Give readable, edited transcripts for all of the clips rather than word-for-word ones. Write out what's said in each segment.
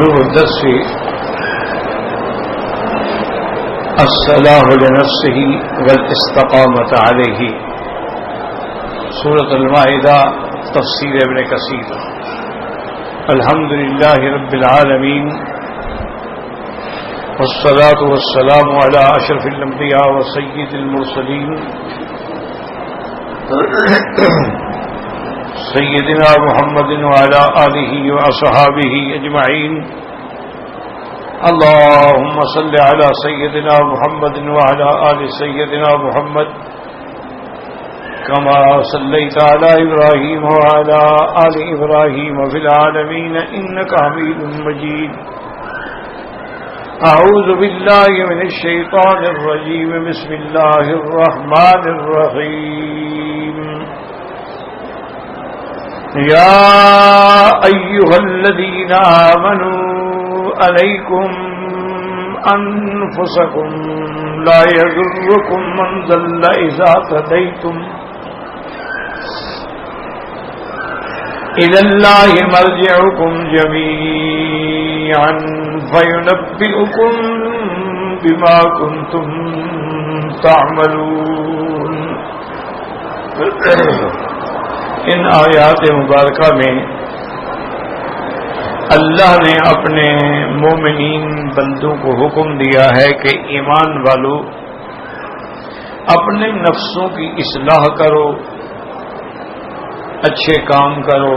موضوع الدرس الصلاح لنفسه والاستقامة عليه سورة المائدہ تفسیر ابن کثیر. الحمد للہ رب العالمین والصلاة والسلام على اشرف الانبیاء وسید المرسلین سیدنا محمد وعلى آلہ واصحابہ اجمعین. اللهم صل على سيدنا محمد وعلى آل سيدنا محمد كما صليت على إبراهيم وعلى آل إبراهيم في العالمين إنك حميد مجيد. أعوذ بالله من الشيطان الرجيم. بسم الله الرحمن الرحيم. يا أيها الذين آمنوا عليكم أنفسكم لا يضركم من ضل إذا اهتديتم إلى الله مرجعكم جميعا فينبئكم بما كنتم تعملون. ان آیات مبارکہ میں اللہ نے اپنے مومنین بندوں کو حکم دیا ہے کہ ایمان والو اپنے نفسوں کی اصلاح کرو، اچھے کام کرو.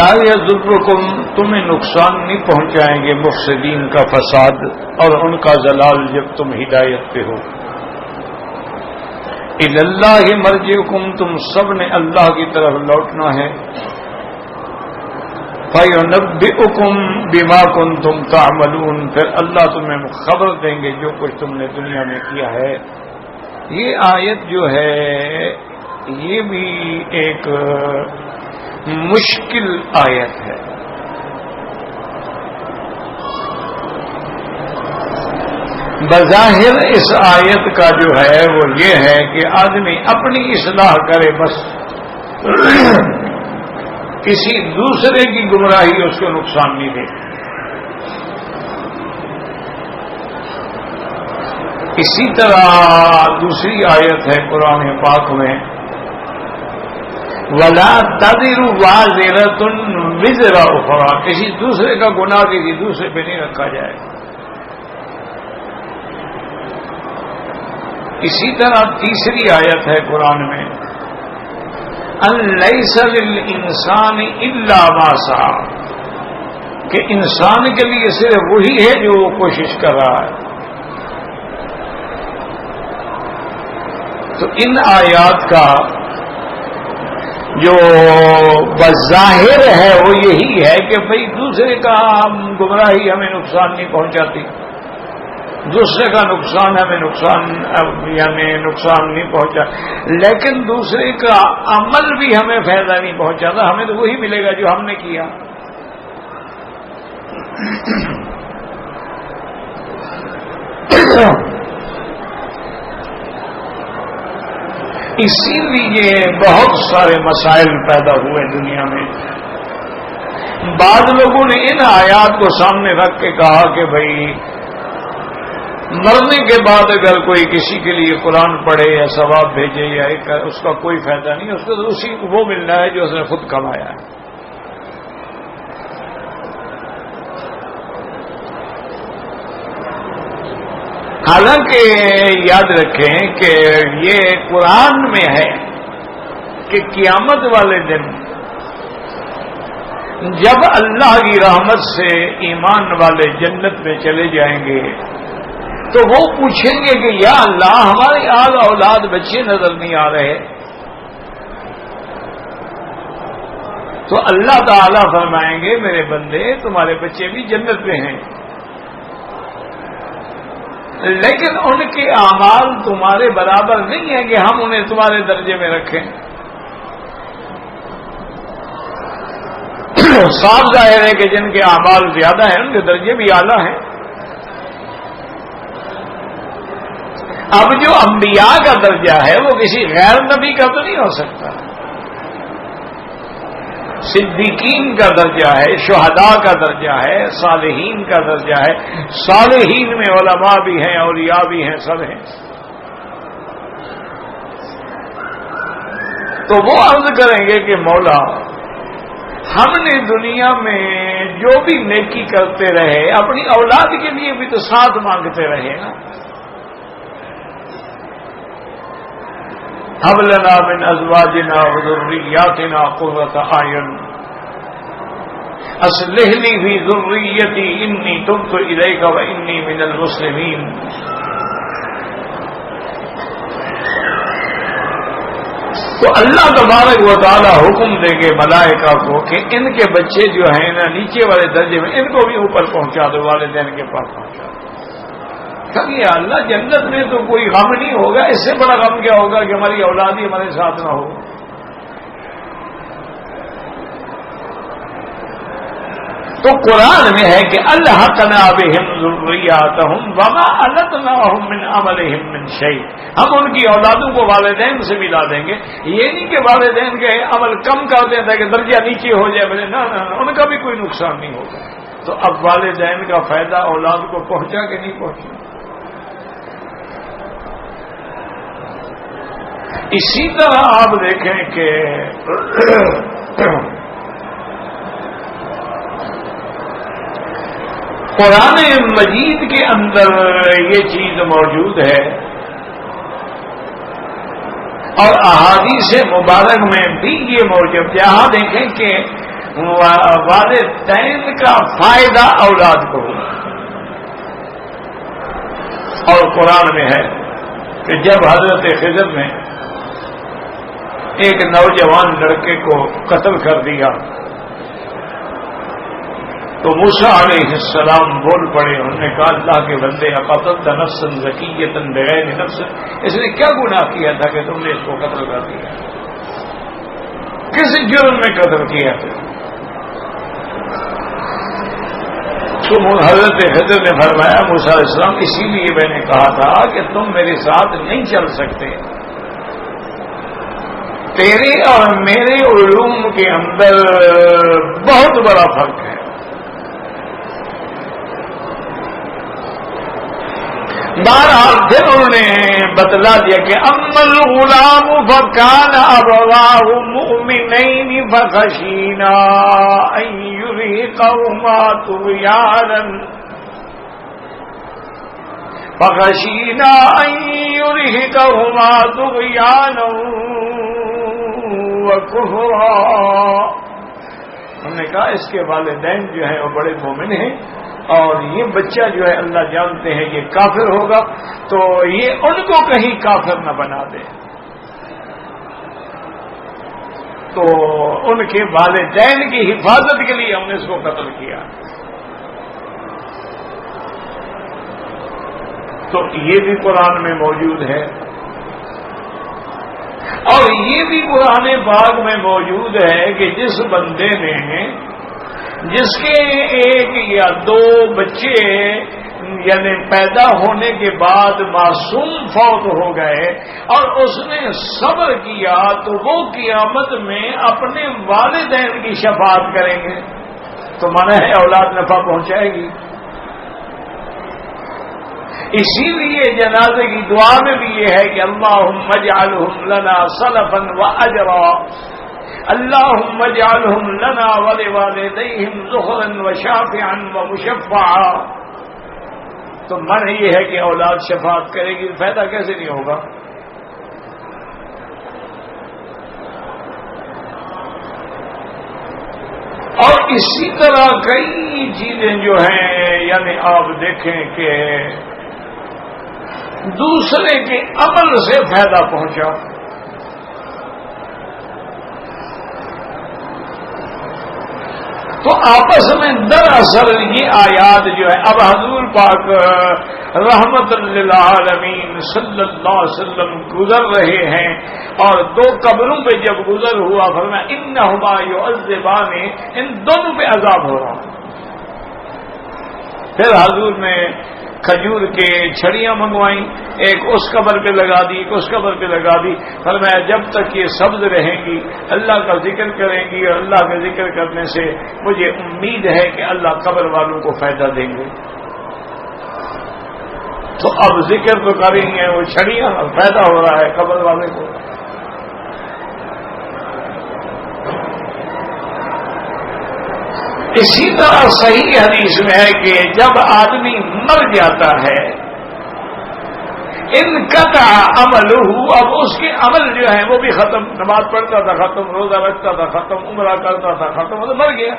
لا یضرکم، تمہیں نقصان نہیں پہنچائیں گے مفسدین کا فساد اور ان کا ضلال جب تم ہدایت پہ ہو. الی اللہ مرجعکم، تم سب نے اللہ کی طرف لوٹنا ہے. فَيُنَبِّئُكُم بِمَا كُنتُمْ تَعْمَلُونَ، پھر اللہ تمہیں خبر دیں گے جو کچھ تم نے دنیا میں کیا ہے. یہ آیت جو ہے یہ بھی ایک مشکل آیت ہے. بظاہر اس آیت کا جو ہے وہ یہ ہے کہ آدمی اپنی اصلاح کرے، بس کسی دوسرے کی گمراہی اس کو نقصان نہیں دے. اسی طرح دوسری آیت ہے قرآن پاک میں وَلَا تَزِرُ وَازِرَةٌ وِزْرَ أُخْرَىٰ، کسی دوسرے کا گناہ کسی دوسرے پہ نہیں رکھا جائے. اسی طرح تیسری آیت ہے قرآن میں أَن لَيْسَ لِلْإِنسَانِ إِلَّا مَا سَعَىٰ، کہ انسان کے لیے صرف وہی ہے جو وہ کوشش کر رہا ہے. تو ان آیات کا جو بظاہر ہے وہ یہی ہے کہ بھئی دوسرے کا گمراہی ہمیں نقصان نہیں پہنچاتی، دوسرے کا نقصان ہمیں نقصان نہیں پہنچا، لیکن دوسرے کا عمل بھی ہمیں فائدہ نہیں پہنچاتا. ہمیں تو وہی ملے گا جو ہم نے کیا. اسی لیے بہت سارے مسائل پیدا ہوئے دنیا میں. بعض لوگوں نے ان آیات کو سامنے رکھ کے کہا کہ بھئی مرنے کے بعد اگر کوئی کسی کے لیے قرآن پڑھے یا ثواب بھیجے یا اس کا کوئی فائدہ نہیں، اس کو تو اسی کو وہ ملنا ہے جو اس نے خود کمایا ہے. حالانکہ یاد رکھیں کہ یہ قرآن میں ہے کہ قیامت والے دن جب اللہ کی رحمت سے ایمان والے جنت میں چلے جائیں گے تو وہ پوچھیں گے کہ یا اللہ ہمارے آل اولاد بچے نظر نہیں آ رہے. تو اللہ تعالیٰ فرمائیں گے میرے بندے تمہارے بچے بھی جنت میں ہیں، لیکن ان کے اعمال تمہارے برابر نہیں ہیں کہ ہم انہیں تمہارے درجے میں رکھیں. صاف ظاہر ہے کہ جن کے اعمال زیادہ ہیں ان کے درجے بھی اعلیٰ ہیں. اب جو انبیاء کا درجہ ہے وہ کسی غیر نبی کا تو نہیں ہو سکتا. صدیقین کا درجہ ہے، شہداء کا درجہ ہے، صالحین کا درجہ ہے۔ صالحین میں علماء بھی ہیں، اولیاء بھی ہیں، سب ہیں۔ تو وہ عرض کریں گے کہ مولا ہم نے دنیا میں جو بھی نیکی کرتے رہے اپنی اولاد کے لیے بھی تو ساتھ مانگتے رہے نا۔ هب لنا من ازواجنا وذرياتنا قرة اعين اصلح لي في ذريتي اني تبت اليك واني من المسلمين۔ تو اللہ تبارک و تعالی حکم دیں گے ملائکہ کو کہ ان کے بچے جو ہیں نا نیچے والے درجے میں، ان کو بھی اوپر پہنچا دو، والدین کے پاس پہنچا دو۔ کہ اللہ جنت میں تو کوئی غم نہیں ہوگا، اس سے بڑا غم کیا ہوگا کہ ہماری اولاد ہی ہمارے ساتھ نہ ہو۔ تو قرآن میں ہے کہ الحقنا بہم ذریاتہم وما التناہم من عملہم من شیء، ہم ان کی اولادوں کو والدین سے ملا دیں گے۔ یہ نہیں کہ والدین کے عمل کم کر دیں تاکہ درجہ نیچے ہو جائے، بولے نہ ان کا بھی کوئی نقصان نہیں ہوگا۔ تو اب والدین کا فائدہ اولاد کو پہنچا کہ نہیں پہنچا؟ اسی طرح آپ دیکھیں کہ قرآن مجید کے اندر یہ چیز موجود ہے، اور احادیث مبارک میں بھی یہ موجود ہے۔ یہاں دیکھیں کہ والدین کا فائدہ اولاد کو، اور قرآن میں ہے کہ جب حضرت خضر نے ایک نوجوان لڑکے کو قتل کر دیا تو موسیٰ علیہ السلام بول پڑے، انہوں نے کہا اللہ کے بندے اقتلت نفسا زکیۃ بغیر نفس، اس نے کیا گناہ کیا تھا کہ تم نے اس کو قتل کر دیا؟ کس جرم میں قتل کیا تھا؟ تو حضرت خضر نے فرمایا موسیٰ علیہ السلام اسی لیے میں نے کہا تھا کہ تم میرے ساتھ نہیں چل سکتے، تیرے اور میرے علوم کے اندر بہت بڑا فرق ہے۔ بہرحال پھر انہوں نے بتلا دیا کہ اما الغلام فکان ابواہ مؤمنین فخشینا ان یرهقهما طغیانا وکفرا۔ ہم نے کہا اس کے والدین جو ہیں وہ بڑے مومن ہیں، اور یہ بچہ جو ہے اللہ جانتے ہیں یہ کافر ہوگا، تو یہ ان کو کہیں کافر نہ بنا دے۔ تو ان کے والدین کی حفاظت کے لیے ہم نے اس کو قتل کیا۔ تو یہ بھی قرآن میں موجود ہے، اور یہ بھی قرآن پاک میں موجود ہے کہ جس بندے نے، جس کے ایک یا دو بچے یعنی پیدا ہونے کے بعد معصوم فوت ہو گئے اور اس نے صبر کیا، تو وہ قیامت میں اپنے والدین کی شفاعت کریں گے، تو مانا ہے اولاد نفع پہنچائے گی۔ اسی لیے جنازے کی دعا میں بھی یہ ہے کہ اللہم اجعلہم لنا سلفا واجرا، اللہم اجعلہم لنا ولوالدیہم ذخرا وشافعا ومشفعا۔ تو من یہ ہے کہ اولاد شفاعت کرے گی، فائدہ کیسے نہیں ہوگا؟ اور اسی طرح کئی چیزیں جو ہیں، یعنی آپ دیکھیں کہ دوسرے کے عمل سے فائدہ پہنچا۔ تو آپس میں دراصل یہ آیات جو ہے، اب حضور پاک رحمت للعالمین صلی اللہ علیہ وسلم گزر رہے ہیں، اور دو قبروں پہ جب گزر ہوا فرمایا انہما یعذبان، ان دونوں پہ عذاب ہو رہا۔ پھر حضور نے کھجور کے چھڑیاں منگوائیں، ایک اس قبر پہ لگا دی، ایک اس قبر پہ لگا دی۔ فرمایا جب تک یہ سبز رہیں گی اللہ کا ذکر کریں گی، اور اللہ کا ذکر کرنے سے مجھے امید ہے کہ اللہ قبر والوں کو فائدہ دیں گے۔ تو اب ذکر تو کر رہی ہیں وہ چھڑیاں، فائدہ ہو رہا ہے قبر والے کو۔ اسی طرح صحیح حدیث میں ہے کہ جب آدمی مر جاتا ہے انقطع عملہ، اب اس کے عمل جو ہیں وہ بھی ختم، نماز پڑھتا تھا ختم، روزہ رکھتا تھا ختم، عمرہ کرتا تھا ختم، وہ تو مر گیا۔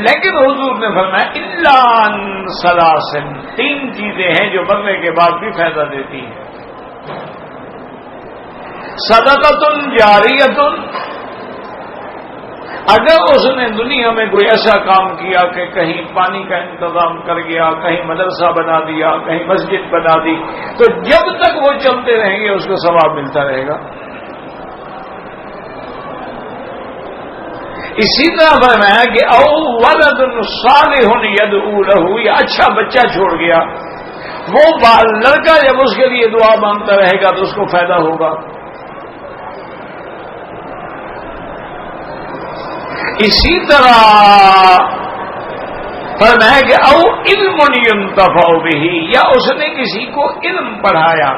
لیکن حضور نے فرمایا الا ان ثلاث، تین چیزیں ہیں جو مرنے کے بعد بھی فائدہ دیتی ہیں۔ صدقۃ جاریۃ، اگر اس نے دنیا میں کوئی ایسا کام کیا کہ کہیں پانی کا انتظام کر گیا، کہیں مدرسہ بنا دیا، کہیں مسجد بنا دی، تو جب تک وہ چلتے رہیں گے اس کو ثواب ملتا رہے گا۔ اسی طرح فرمایا کہ او ولد صالح یدعو لہ، یا اچھا بچہ چھوڑ گیا، وہ لڑکا جب اس کے لیے دعا مانگتا رہے گا تو اس کو فائدہ ہوگا۔ اسی طرح فرمایا کہ او علم ينتفع بہ، یا اس نے کسی کو علم پڑھایا،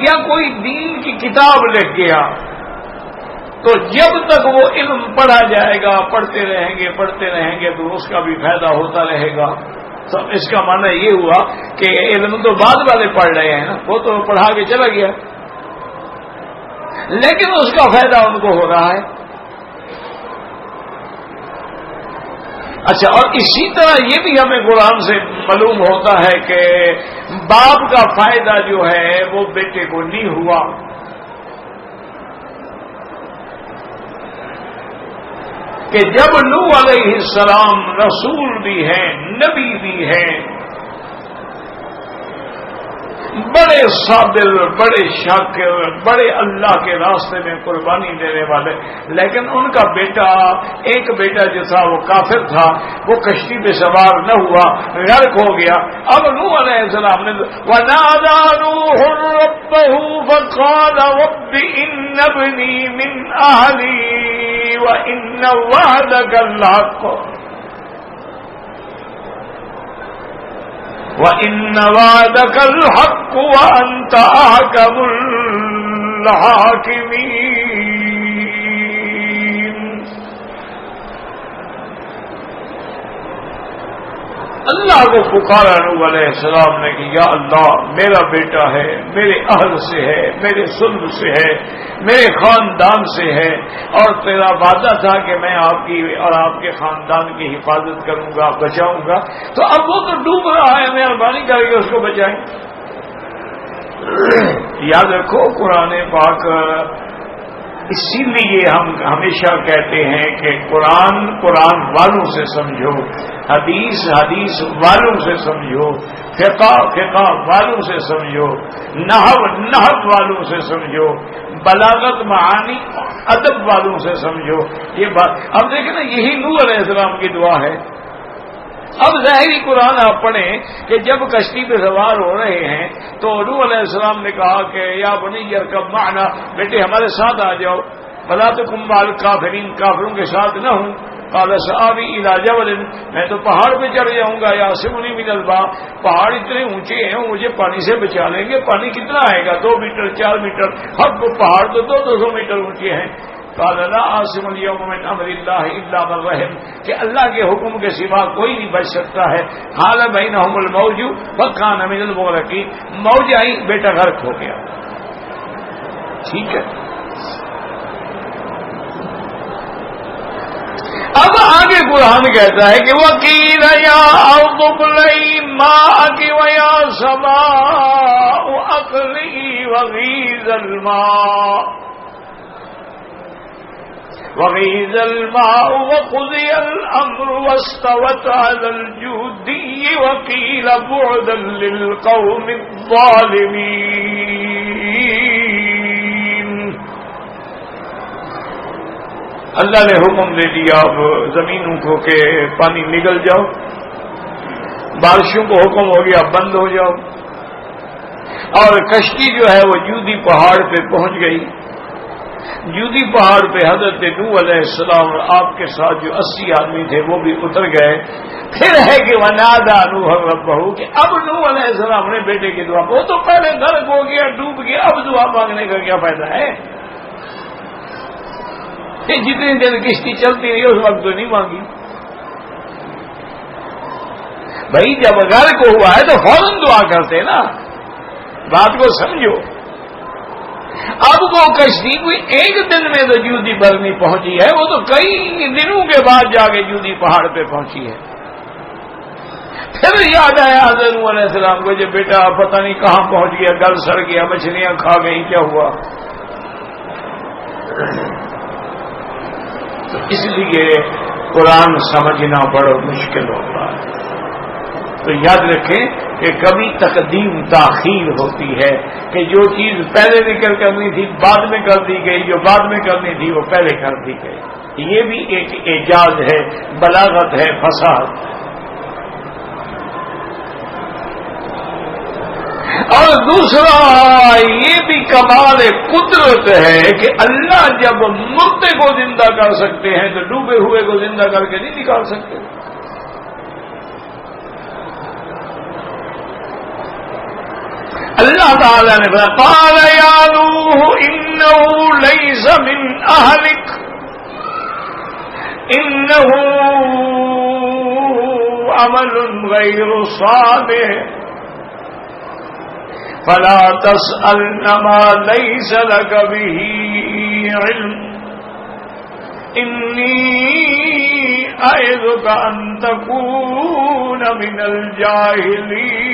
یا کوئی دین کی کتاب لکھ گیا، تو جب تک وہ علم پڑھا جائے گا، پڑھتے رہیں گے تو اس کا بھی فائدہ ہوتا رہے گا۔ تو اس کا معنی یہ ہوا کہ علم تو بعد والے پڑھ رہے ہیں نا، وہ تو پڑھا کے چلا گیا، لیکن اس کا فائدہ ان کو ہو رہا ہے۔ اچھا، اور اسی طرح یہ بھی ہمیں قرآن سے معلوم ہوتا ہے کہ باپ کا فائدہ جو ہے وہ بیٹے کو نہیں ہوا۔ کہ جب نوح علیہ السلام رسول بھی ہیں، نبی بھی ہیں، بڑے صابر، بڑے شاکر، بڑے اللہ کے راستے میں قربانی دینے والے، لیکن ان کا بیٹا، ایک بیٹا جو تھا وہ کافر تھا، وہ کشتی پہ سوار نہ ہوا، غرق ہو گیا۔ اب نوح علیہ السلام نے وَنَادَى نُوحٌ رَبَّهُ فَقَالَ رَبِّ إِنَّ ابْنِي مِنْ أَهْلِي وَإِنَّ وَعْدَكَ الْحَقُّ وَإِنَّ وَعْدَكَ الْحَقُّ وَأَنْتَ أَحْكَمُ الْحَاكِمِينَ۔ اللہ کو پکارا نوح علیہ السلام نے کہ یا اللہ، میرا بیٹا ہے، میرے اہل سے ہے، میرے سلب سے ہے، میرے خاندان سے ہے، اور تیرا وعدہ تھا کہ میں آپ کی اور آپ کے خاندان کی حفاظت کروں گا، بچاؤں گا، تو اب وہ تو ڈوب رہا ہے، مہربانی کر کے اس کو بچائیں۔ یاد رکھو قرآن پاک، اسی لیے ہم ہمیشہ کہتے ہیں کہ قرآن والوں سے سمجھو، حدیث والوں سے سمجھو، فقہ والوں سے سمجھو، نحو والوں سے سمجھو، بلاغت معانی ادب والوں سے سمجھو۔ یہ بات اب دیکھیں نا، یہی نوح علیہ السلام کی دعا ہے۔ اب ظاہری قرآن آپ پڑھیں کہ جب کشتی پہ سوار ہو رہے ہیں تو نوح علیہ السلام نے کہا کہ یا بنی ارکب معنا، بیٹے ہمارے ساتھ آ جاؤ، ولا تکن مع الکافرین، کافروں کے ساتھ نہ ہوں۔ قال سآوی الی جبل، میں تو پہاڑ پہ چڑھ جاؤں گا، یعصمنی من الماء، پہاڑ اتنے اونچے ہیں مجھے پانی سے بچا لیں گے۔ پانی کتنا آئے گا؟ 2 میٹر 4 میٹر، ہر پہاڑ تو 200 میٹر اونچے ہیں۔ قال لا عاصم اليوم من امر اللہ الا من رحم، کہ اللہ کے حکم کے سوا کوئی نہیں بچ سکتا ہے۔ حال بینہم الموج فکان من المغرقین، موج آئی، بیٹا غرق ہو گیا۔ ٹھیک ہے، اب آگے قرآن کہتا ہے کہ وَقِيلَ يَا أَرْضُ ابْلَعِي مَاءَكِ وَيَا سَمَاءُ أَقْلِعِي وَغِيضَ الماء وقضي الأمر واستوت على الجودي وقيل بعدا للقوم الظالمين۔ اللہ نے حکم دے دیا اب زمینوں کو کہ پانی نگل جاؤ، بارشوں کو حکم ہو گیا بند ہو جاؤ، اور کشتی جو ہے وہ جودی پہاڑ پہ پہنچ گئی۔ جودی پہاڑ پہ حضرت نوح علیہ السلام اور آپ کے ساتھ جو 80 آدمی تھے وہ بھی اتر گئے۔ پھر ہے کہ ونادى نوح ربہ کہ اب نوح علیہ السلام نے بیٹے کی دعا، وہ تو پہلے غرق ہو گیا، ڈوب گیا، اب دعا مانگنے کا کیا فائدہ ہے؟ جتنے دن کشتی چلتی رہی اس وقت تو نہیں مانگی بھائی، جب غرق ہوا ہے تو فوراً دعا کرتے نا، بات کو سمجھو۔ اب وہ کشتی کوئی ایک دن میں تو جودی پر نہیں پہنچی ہے، وہ تو کئی دنوں کے بعد جا کے جودی پہاڑ پہ پہنچی ہے۔ پھر یاد آیا حضرت نوح علیہ السلام کو، جب بیٹا پتہ نہیں کہاں پہنچ گیا، گل سڑ گیا، مچھلیاں کھا گئی، کیا ہوا؟ تو اس لیے قرآن سمجھنا بڑا مشکل ہوتا ہے۔ تو یاد رکھیں کہ کبھی تقدیم تاخیر ہوتی ہے کہ جو چیز پہلے نکل کرنی تھی بعد میں کر دی گئی، جو بعد میں کرنی تھی وہ پہلے کر دی گئی۔ یہ بھی ایک اعجاز ہے، بلاغت ہے، فصاحت۔ اور دوسرا یہ بھی کمال قدرت ہے کہ اللہ جب مردے کو زندہ کر سکتے ہیں تو ڈوبے ہوئے کو زندہ کر کے نہیں نکال سکتے۔ اللہ تعالی نے بتایا قال یا نوح انه ليس من اهلك انه عمل غير صالح فلا تسألن ما ليس لك به علم إني أعظك أن تكون من الجاهلين۔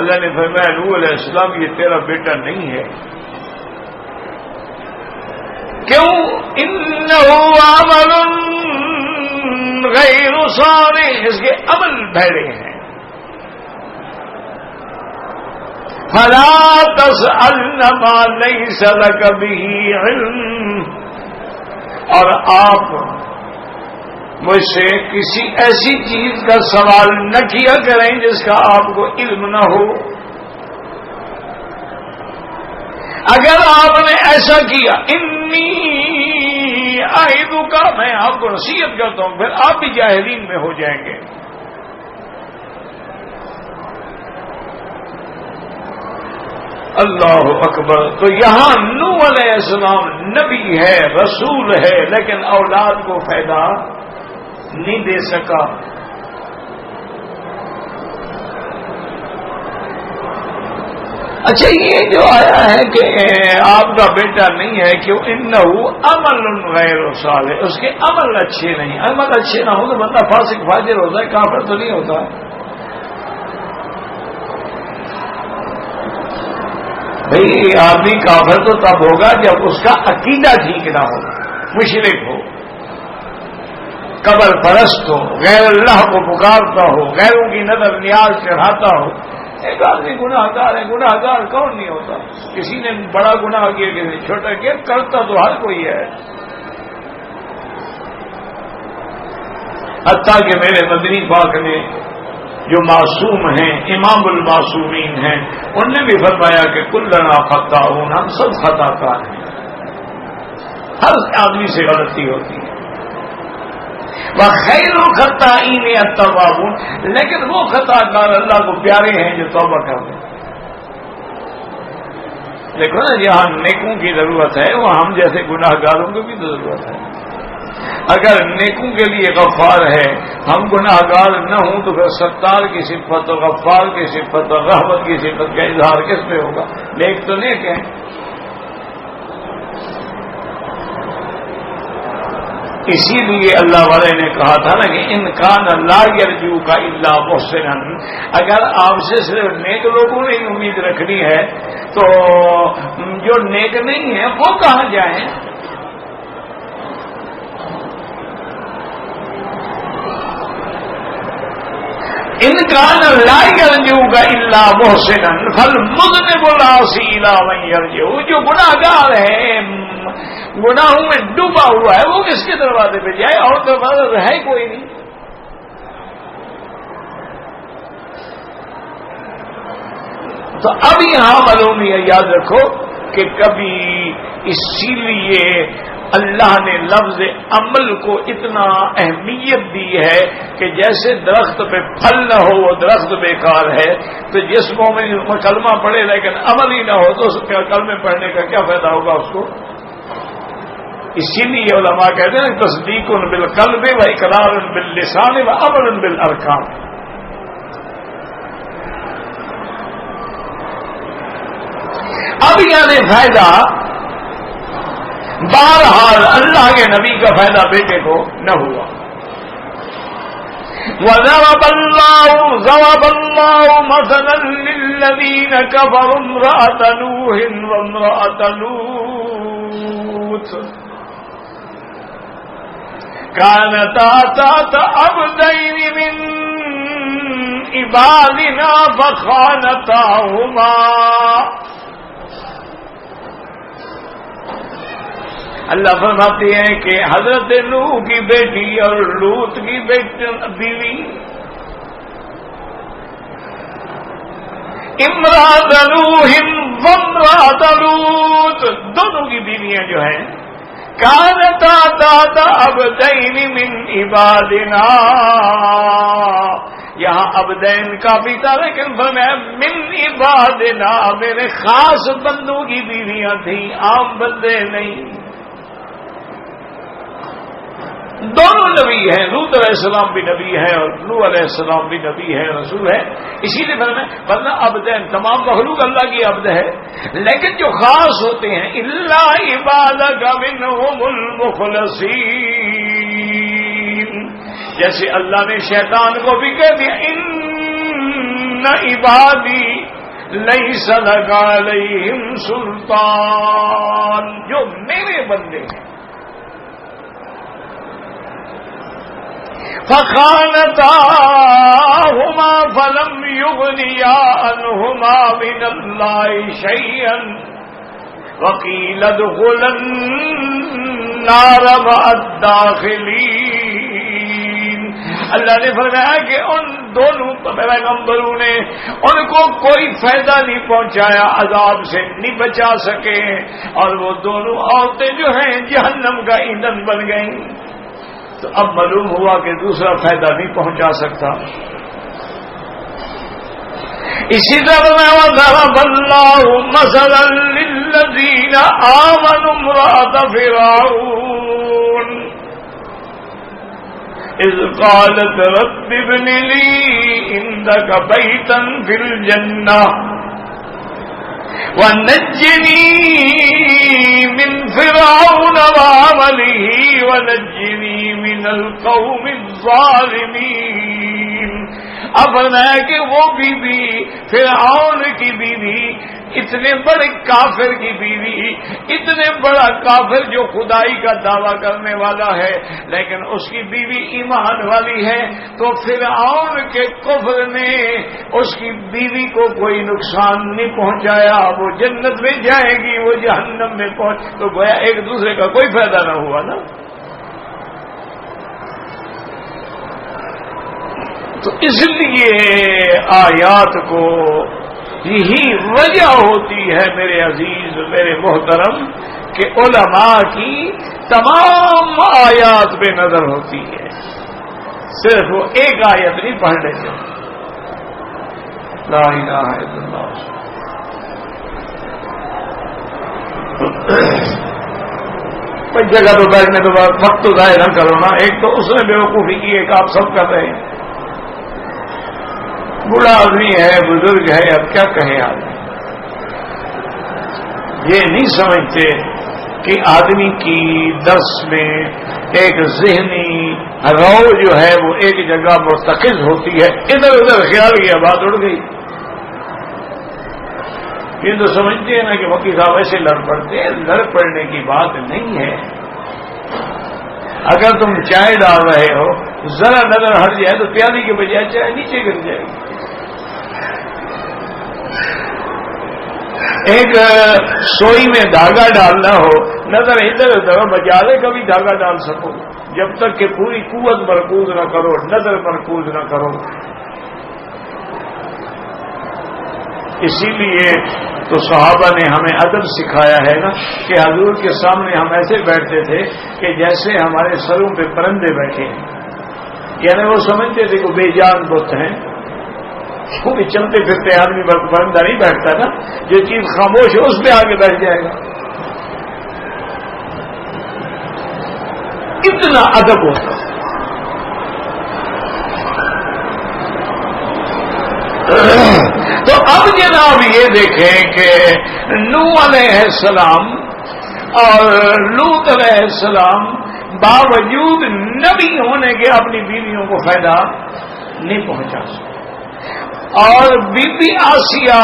اللہ نے فرمایا نوح علیہ السلام یہ تیرا بیٹا نہیں ہے، کیوں؟ انه عمل غیر صالح، اس کے عمل بھیڑے ہیں۔ فلا تسألن ما ليس لك به علم، اور آپ مجھ سے کسی ایسی چیز کا سوال نہ کیا کریں جس کا آپ کو علم نہ ہو۔ اگر آپ نے ایسا کیا انی اعظک، میں آپ کو نصیحت کرتا ہوں، پھر آپ بھی جاہلین میں ہو جائیں گے۔ اللہ اکبر۔ تو یہاں نوح علیہ السلام نبی ہے، رسول ہے، لیکن اولاد کو فائدہ نہیں دے سکا۔ اچھا یہ جو آیا ہے کہ آپ کا بیٹا نہیں ہے کہ انہ عمل غیر صالح، اس کے عمل اچھے نہیں، عمل اچھے نہ ہو تو بندہ فاسق فاجر ہوتا ہے، کافر تو نہیں ہوتا۔ بھئی آدمی کافر تو تب ہوگا جب اس کا عقیدہ ٹھیک نہ ہو، مشرک ہو، قبر پرست ہو، غیر اللہ کو پکارتا ہو، غیروں کی نظر نیاز چڑھاتا ہو۔ ایک آدمی گناہ گار ہے، گناہ گار کون نہیں ہوتا؟ کسی نے بڑا گناہ کیا، کسی نے چھوٹا کیا، کرتا تو ہر کوئی ہے۔ حتیٰ کہ میرے مدنی پاک نے جو معصوم ہیں، امام المعصومین ہیں، ان نے بھی فرمایا کہ کلنا خطاؤن، ہم سب خطا کار ہیں، ہر آدمی سے غلطی ہوتی ہے۔ وخیر الخطائین التوابون، لیکن وہ خطا کار اللہ کو پیارے ہیں جو توبہ کرتے ہیں۔ دیکھو نا جہاں نیکوں کی ضرورت ہے وہ ہم جیسے گناہ گاروں کی بھی ضرورت ہے۔ اگر نیکوں کے لیے غفار ہے، ہم گناہ گار نہ ہوں تو پھر ستار کی صفت اور غفار کی صفت اور رحمت کی صفت کا اظہار کس پہ ہوگا؟ نیک تو نیک ہیں۔ اسی لیے اللہ والے نے کہا تھا نا کہ ان کان لا یرجو کا الا محسنا، اگر آپ سے صرف نیک لوگوں نے امید رکھنی ہے تو جو نیک نہیں ہے وہ کہاں جائیں؟ انکان لا یرجو کا الا محسنا فالمذنب العاصی الی من یرجو. جو گناہگار ہے گناہوں میں ڈوبا ہوا ہے وہ کس کے دروازے پہ جائے؟ اور دروازہ ہے کوئی نہیں. تو اب یہاں معلوم ہے، یاد رکھو کہ کبھی اسی لیے اللہ نے لفظ عمل کو اتنا اہمیت دی ہے کہ جیسے درخت پہ پھل نہ ہو وہ درخت بیکار ہے، تو جس مومن کلمہ پڑھے لیکن عمل ہی نہ ہو تو اس کے کلمے پڑھنے کا کیا فائدہ ہوگا اس کو؟ اسی لیے علماء کہتے ہیں تصدیق بالقلب و اقرار باللسان و عمل بالارکان. اب یعنی فائدہ بہرحال اللہ کے نبی کا فائدہ بیٹے کو نہ ہوا. وَضَرَبَ اللَّهُ مَثَلًا لِّلَّذِينَ كَفَرُوا امْرَأَتَ نُوحٍ وَامْرَأَتَ لُوطٍ كَانَتَا تَحْتَ عَبْدَيْنِ مِنْ عِبَادِنَا فَخَانَتَاهُمَا. اللہ فرماتے ہیں کہ حضرت نوح کی بیٹی اور لوط کی بیوی امرأۃ نوح وامرأۃ لوط دونوں کی بیویاں جو ہیں کانتا تحت عبدین من عبادنا. یہاں عبدین کا بھی تھا لیکن فرمایا من عبادنا، میرے خاص بندوں کی بیویاں تھیں، عام بندے نہیں. دونوں نبی ہیں، لوط علیہ السلام بھی نبی ہے اور نوح علیہ السلام بھی نبی ہے، رسول ہے. اسی لیے ورنہ عبدین تمام مخلوق اللہ کی عبد ہے، لیکن جو خاص ہوتے ہیں الا عبادک منہم المخلصین. جیسے اللہ نے شیطان کو بھی کہہ دیا ان عبادی لیس لک علیہم سلطان، جو میرے بندے ہیں. فخانتاهما فلم يغنيا عنهما من الله شيئا وقيل ادخلا النار مع الداخلين. اللہ نے فرمایا کہ ان دونوں پیغمبروں نے ان کو کوئی فائدہ نہیں پہنچایا، عذاب سے نہیں بچا سکے، اور وہ دونوں عورتیں جو ہیں جہنم کا ایندھن بن گئیں. تو اب معلوم ہوا کہ دوسرا فائدہ نہیں پہنچا سکتا. اسی طرح وَضَرَبَ اللَّهُ مَثَلًا لِّلَّذِينَ آمَنُوا امْرَأَتَ فِرْعَوْنَ إِذْ قَالَتْ رَبِّ ابْنِ لِي عِندَكَ بَيْتًا فِي الْجَنَّةِ وَنَجِّنِي مِنْ فِرْعَوْنَ وَعَمَلِهِ وَنَجِّنِي مِنَ الْقَوْمِ الظَّالِمِينَ. اب فرمایا کہ وہ بیوی فرعون کی بیوی، اتنے بڑے کافر کی بیوی، اتنے بڑا کافر جو خدائی کا دعویٰ کرنے والا ہے لیکن اس کی بیوی ایمان والی ہے، تو فرعون کے کفر نے اس کی بیوی کو کوئی نقصان نہیں پہنچایا. وہ جنت میں جائے گی، وہ جہنم میں پہنچ، تو گویا ایک دوسرے کا کوئی فائدہ نہ ہوا نا. تو اس لیے آیات کو یہی وجہ ہوتی ہے میرے عزیز میرے محترم کہ علماء کی تمام آیات پہ نظر ہوتی ہے، صرف وہ ایک آیت نہیں پڑھ لیتے. لا الہ الا اللہ. جگہ تو بیٹھنے کے بعد وقت تو ضائع نہ کرو نا. ایک تو اس نے بیوقوفی کی، ایک آپ سب کر رہے ہیں. بوڑھا آدمی ہے، بزرگ ہے، اب کیا کہیں آدمی. یہ نہیں سمجھتے کہ آدمی کی درس میں ایک ذہنی رو جو ہے وہ ایک جگہ مرتکز ہوتی ہے، ادھر ادھر خیال کیا بات اڑ گئی. یہ تو سمجھتے ہیں نا کہ وکیل صاحب ایسے لڑ پڑتے ہیں. لڑ پڑنے کی بات نہیں ہے. اگر تم چائے ڈال رہے ہو ذرا نظر ہٹ جائے تو پیالی کے بجائے چائے نیچے گر جائے گی. ایک سوئی میں دھاگا ڈالنا ہو, نظر ادھر ادھر بچا لے کبھی دھاگا ڈال سکو, جب تک کہ پوری قوت مرکوز نہ کرو, نظر مرکوز نہ کرو. اسی لیے تو صحابہ نے ہمیں ادب سکھایا ہے نا کہ حضور کے سامنے ہم ایسے بیٹھتے تھے کہ جیسے ہمارے سروں پہ پرندے بیٹھے ہیں, یعنی وہ سمجھتے تھے کہ بے جان بت ہیں. کوئی چلتے پھرتے آدمی پرندہ نہیں بیٹھتا نا, جو چیز خاموش ہے اس پہ آگے بیٹھ جائے گا. اتنا ادب ہوتا. تو اب جناب یہ دیکھیں کہ نوح علیہ السلام اور لوط علیہ السلام باوجود نبی ہونے کے اپنی بیویوں کو فائدہ نہیں پہنچا سکے, اور بی بی آسیہ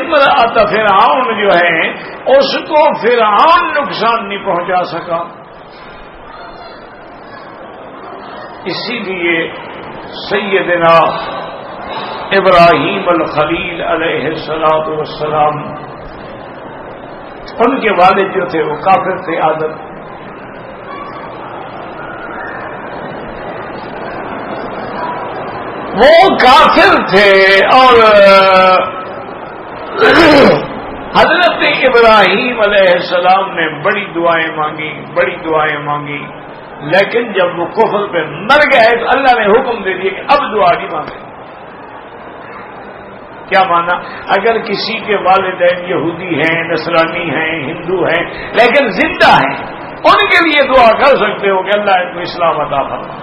امرأۃ فرعون جو ہے اس کو فرعون نقصان نہیں پہنچا سکا. اسی لیے سیدنا ابراہیم الخلیل علیہ الصلوۃ والسلام, ان کے والد جو تھے وہ کافر تھے عادت. وہ کافر تھے اور حضرت ابراہیم علیہ السلام نے بڑی دعائیں مانگی, لیکن جب وہ کفر پہ مر گئے تو اللہ نے حکم دے دیا کہ اب دعا نہیں مانگے. کیا مانا؟ اگر کسی کے والدین یہودی ہیں, نصرانی ہیں, ہندو ہیں, لیکن زندہ ہیں, ان کے لیے دعا کر سکتے ہو کہ اللہ ان کو اسلام عطا فرما.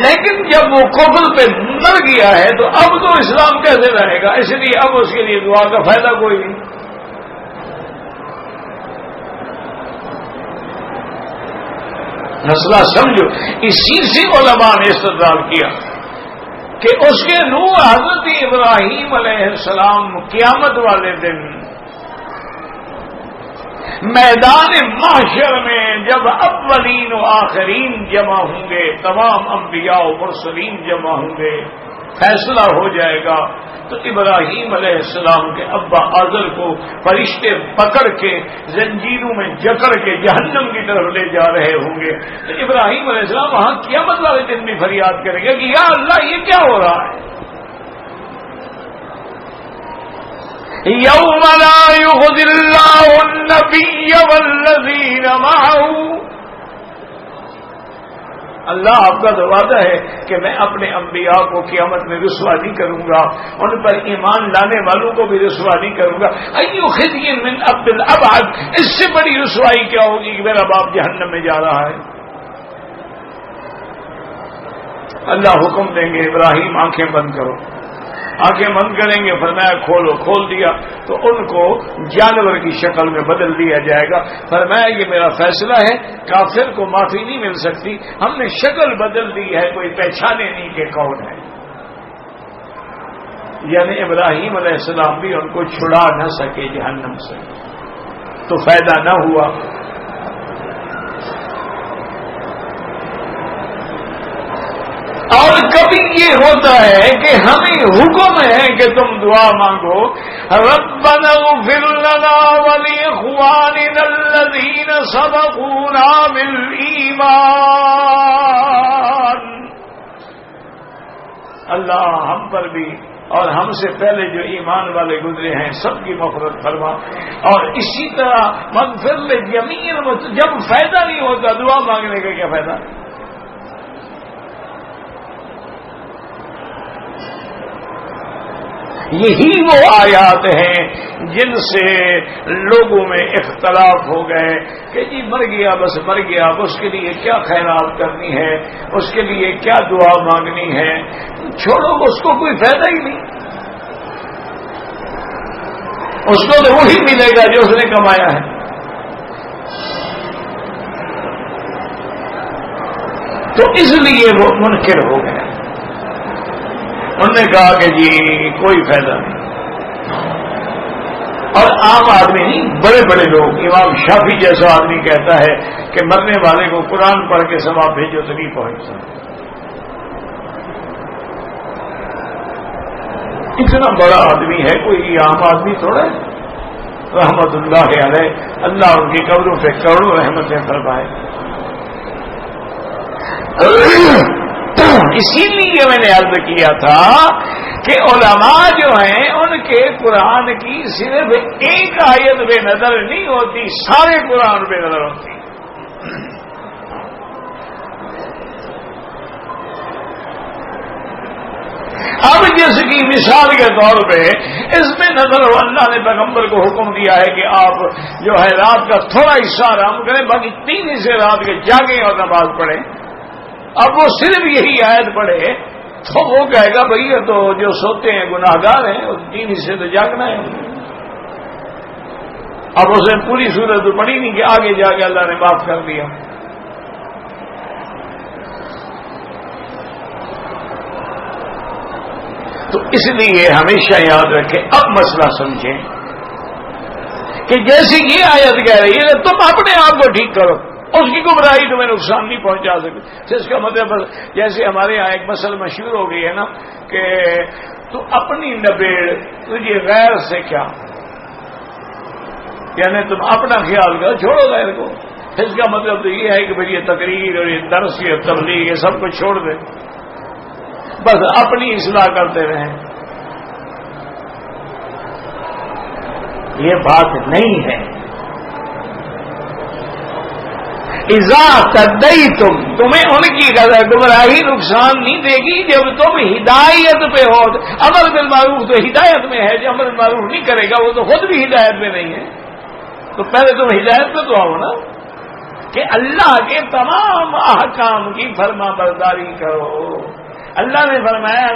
لیکن جب وہ کفر پہ مر گیا ہے تو اب تو اسلام کیسے رہے گا؟ اس لیے اب اس کے لیے دعا کا فائدہ کوئی نہیں. مسئلہ سمجھو. اسی سے علماء نے استدلال کیا کہ اس کے نوح حضرت ابراہیم علیہ السلام قیامت والے دن میدان محشر میں جب اولین و آخرین جمع ہوں گے, تمام انبیاء و مرسلین جمع ہوں گے, فیصلہ ہو جائے گا, تو ابراہیم علیہ السلام کے ابا آزر کو فرشتے پکڑ کے زنجیروں میں جکڑ کے جہنم کی طرف لے جا رہے ہوں گے. تو ابراہیم علیہ السلام وہاں قیامت والے دن بھی فریاد کریں گے کہ یا اللہ یہ کیا ہو رہا ہے. یوم لا یخزی اللہ النبی والذین معہ, اللہ آپ کا تو وعدہ ہے کہ میں اپنے انبیاء کو قیامت میں رسوا نہیں کروں گا, ان پر ایمان لانے والوں کو بھی رسوا نہیں کروں گا. ایو خزی من عبد الابعد, اس سے بڑی رسوائی کیا ہوگی کہ میرا باپ جہنم میں جا رہا ہے. اللہ حکم دیں گے ابراہیم آنکھیں بند کرو. آنکھیں بند کریں گے, فرمایا کھولو. کھول دیا تو ان کو جانور کی شکل میں بدل دیا جائے گا. فرمایا یہ میرا فیصلہ ہے, کافر کو معافی نہیں مل سکتی, ہم نے شکل بدل دی ہے, کوئی پہچانے نہیں کہ کون ہے. یعنی ابراہیم علیہ السلام بھی ان کو چھڑا نہ سکے جہنم سے, تو فائدہ نہ ہوا. اور کبھی یہ ہوتا ہے کہ ہمیں حکم ہے کہ تم دعا مانگو, ربنا اغفر لنا ولاخواننا الذین سبقونا بالایمان, اللہ ہم پر بھی اور ہم سے پہلے جو ایمان والے گزرے ہیں سب کی مغفرت فرما. اور اسی طرح مغفر لجمیع, جب فائدہ نہیں ہوتا دعا مانگنے کا کیا فائدہ؟ یہی وہ آیات ہیں جن سے لوگوں میں اختلاف ہو گئے کہ جی مر گیا بس مر گیا, اس کے لیے کیا خیرات کرنی ہے, اس کے لیے کیا دعا مانگنی ہے. چھوڑو, اس کو کوئی فائدہ ہی نہیں, اس کو تو وہی ملے گا جو اس نے کمایا ہے. تو اس لیے وہ منکر ہو گئے. انہوں نے کہا کہ جی کوئی فائدہ نہیں. اور عام آدمی نہیں، بڑے بڑے لوگ، امام شافعی جیسا آدمی کہتا ہے کہ مرنے والے کو قرآن پڑھ کے ثواب بھیجو تو نہیں پہنچ سکتا۔ اتنا بڑا آدمی ہے، کوئی عام آدمی تھوڑا ہے، رحمت اللہ علیہ، اللہ ان کی قبروں پہ کروڑوں رحمتیں فرمائے۔ اسی لیے میں نے عرض کیا تھا کہ علماء جو ہیں ان کے قرآن کی صرف ایک آیت بے نظر نہیں ہوتی، سارے قرآن بے نظر ہوتی۔ اب جس کی مثال کے طور پہ اس میں نظر ہو، اللہ نے پیغمبر کو حکم دیا ہے کہ آپ جو ہے رات کا تھوڑا حصہ آرام کریں، باقی 3 حصے رات کے جاگیں اور نماز پڑھیں۔ اب وہ صرف یہی آیت پڑھے تو وہ کہے گا بھئی یہ تو جو سوتے ہیں گناہگار ہیں، 3 حصے تو جاگنا ہے۔ اب اسے پوری صورت تو پڑھی نہیں کہ آگے جا کے اللہ نے معاف کر دیا۔ تو اس لیے ہمیشہ یاد رکھیں، اب مسئلہ سمجھیں کہ جیسی یہ آیت کہہ رہی ہے تم اپنے آپ کو ٹھیک کرو، اس کی گمراہی تمہیں نقصان نہیں پہنچا سکتی۔ اس کا مطلب جیسے ہمارے یہاں ایک مسئلہ مشہور ہو گئی ہے نا کہ تو اپنی نبیڑ تجھے غیر سے کیا، یعنی تم اپنا خیال کرو، چھوڑو غیر کو۔ اس کا مطلب تو یہ ہے کہ بھئی یہ تقریر اور یہ درس یہ تبلیغ یہ سب کو چھوڑ دے، بس اپنی اصلاح کرتے رہیں۔ یہ بات نہیں ہے۔ اذا تدیتم، تمہیں ان کی گمراہی نقصان نہیں دے گی جب تم ہدایت پہ ہو۔ امر بالمعروف تو ہدایت میں ہے، جو امر بالمعروف نہیں کرے گا وہ تو خود بھی ہدایت میں نہیں ہے۔ تو پہلے تم ہدایت پہ تو آؤ نا کہ اللہ کے تمام احکام کی فرما برداری کرو۔ اللہ نے فرمایا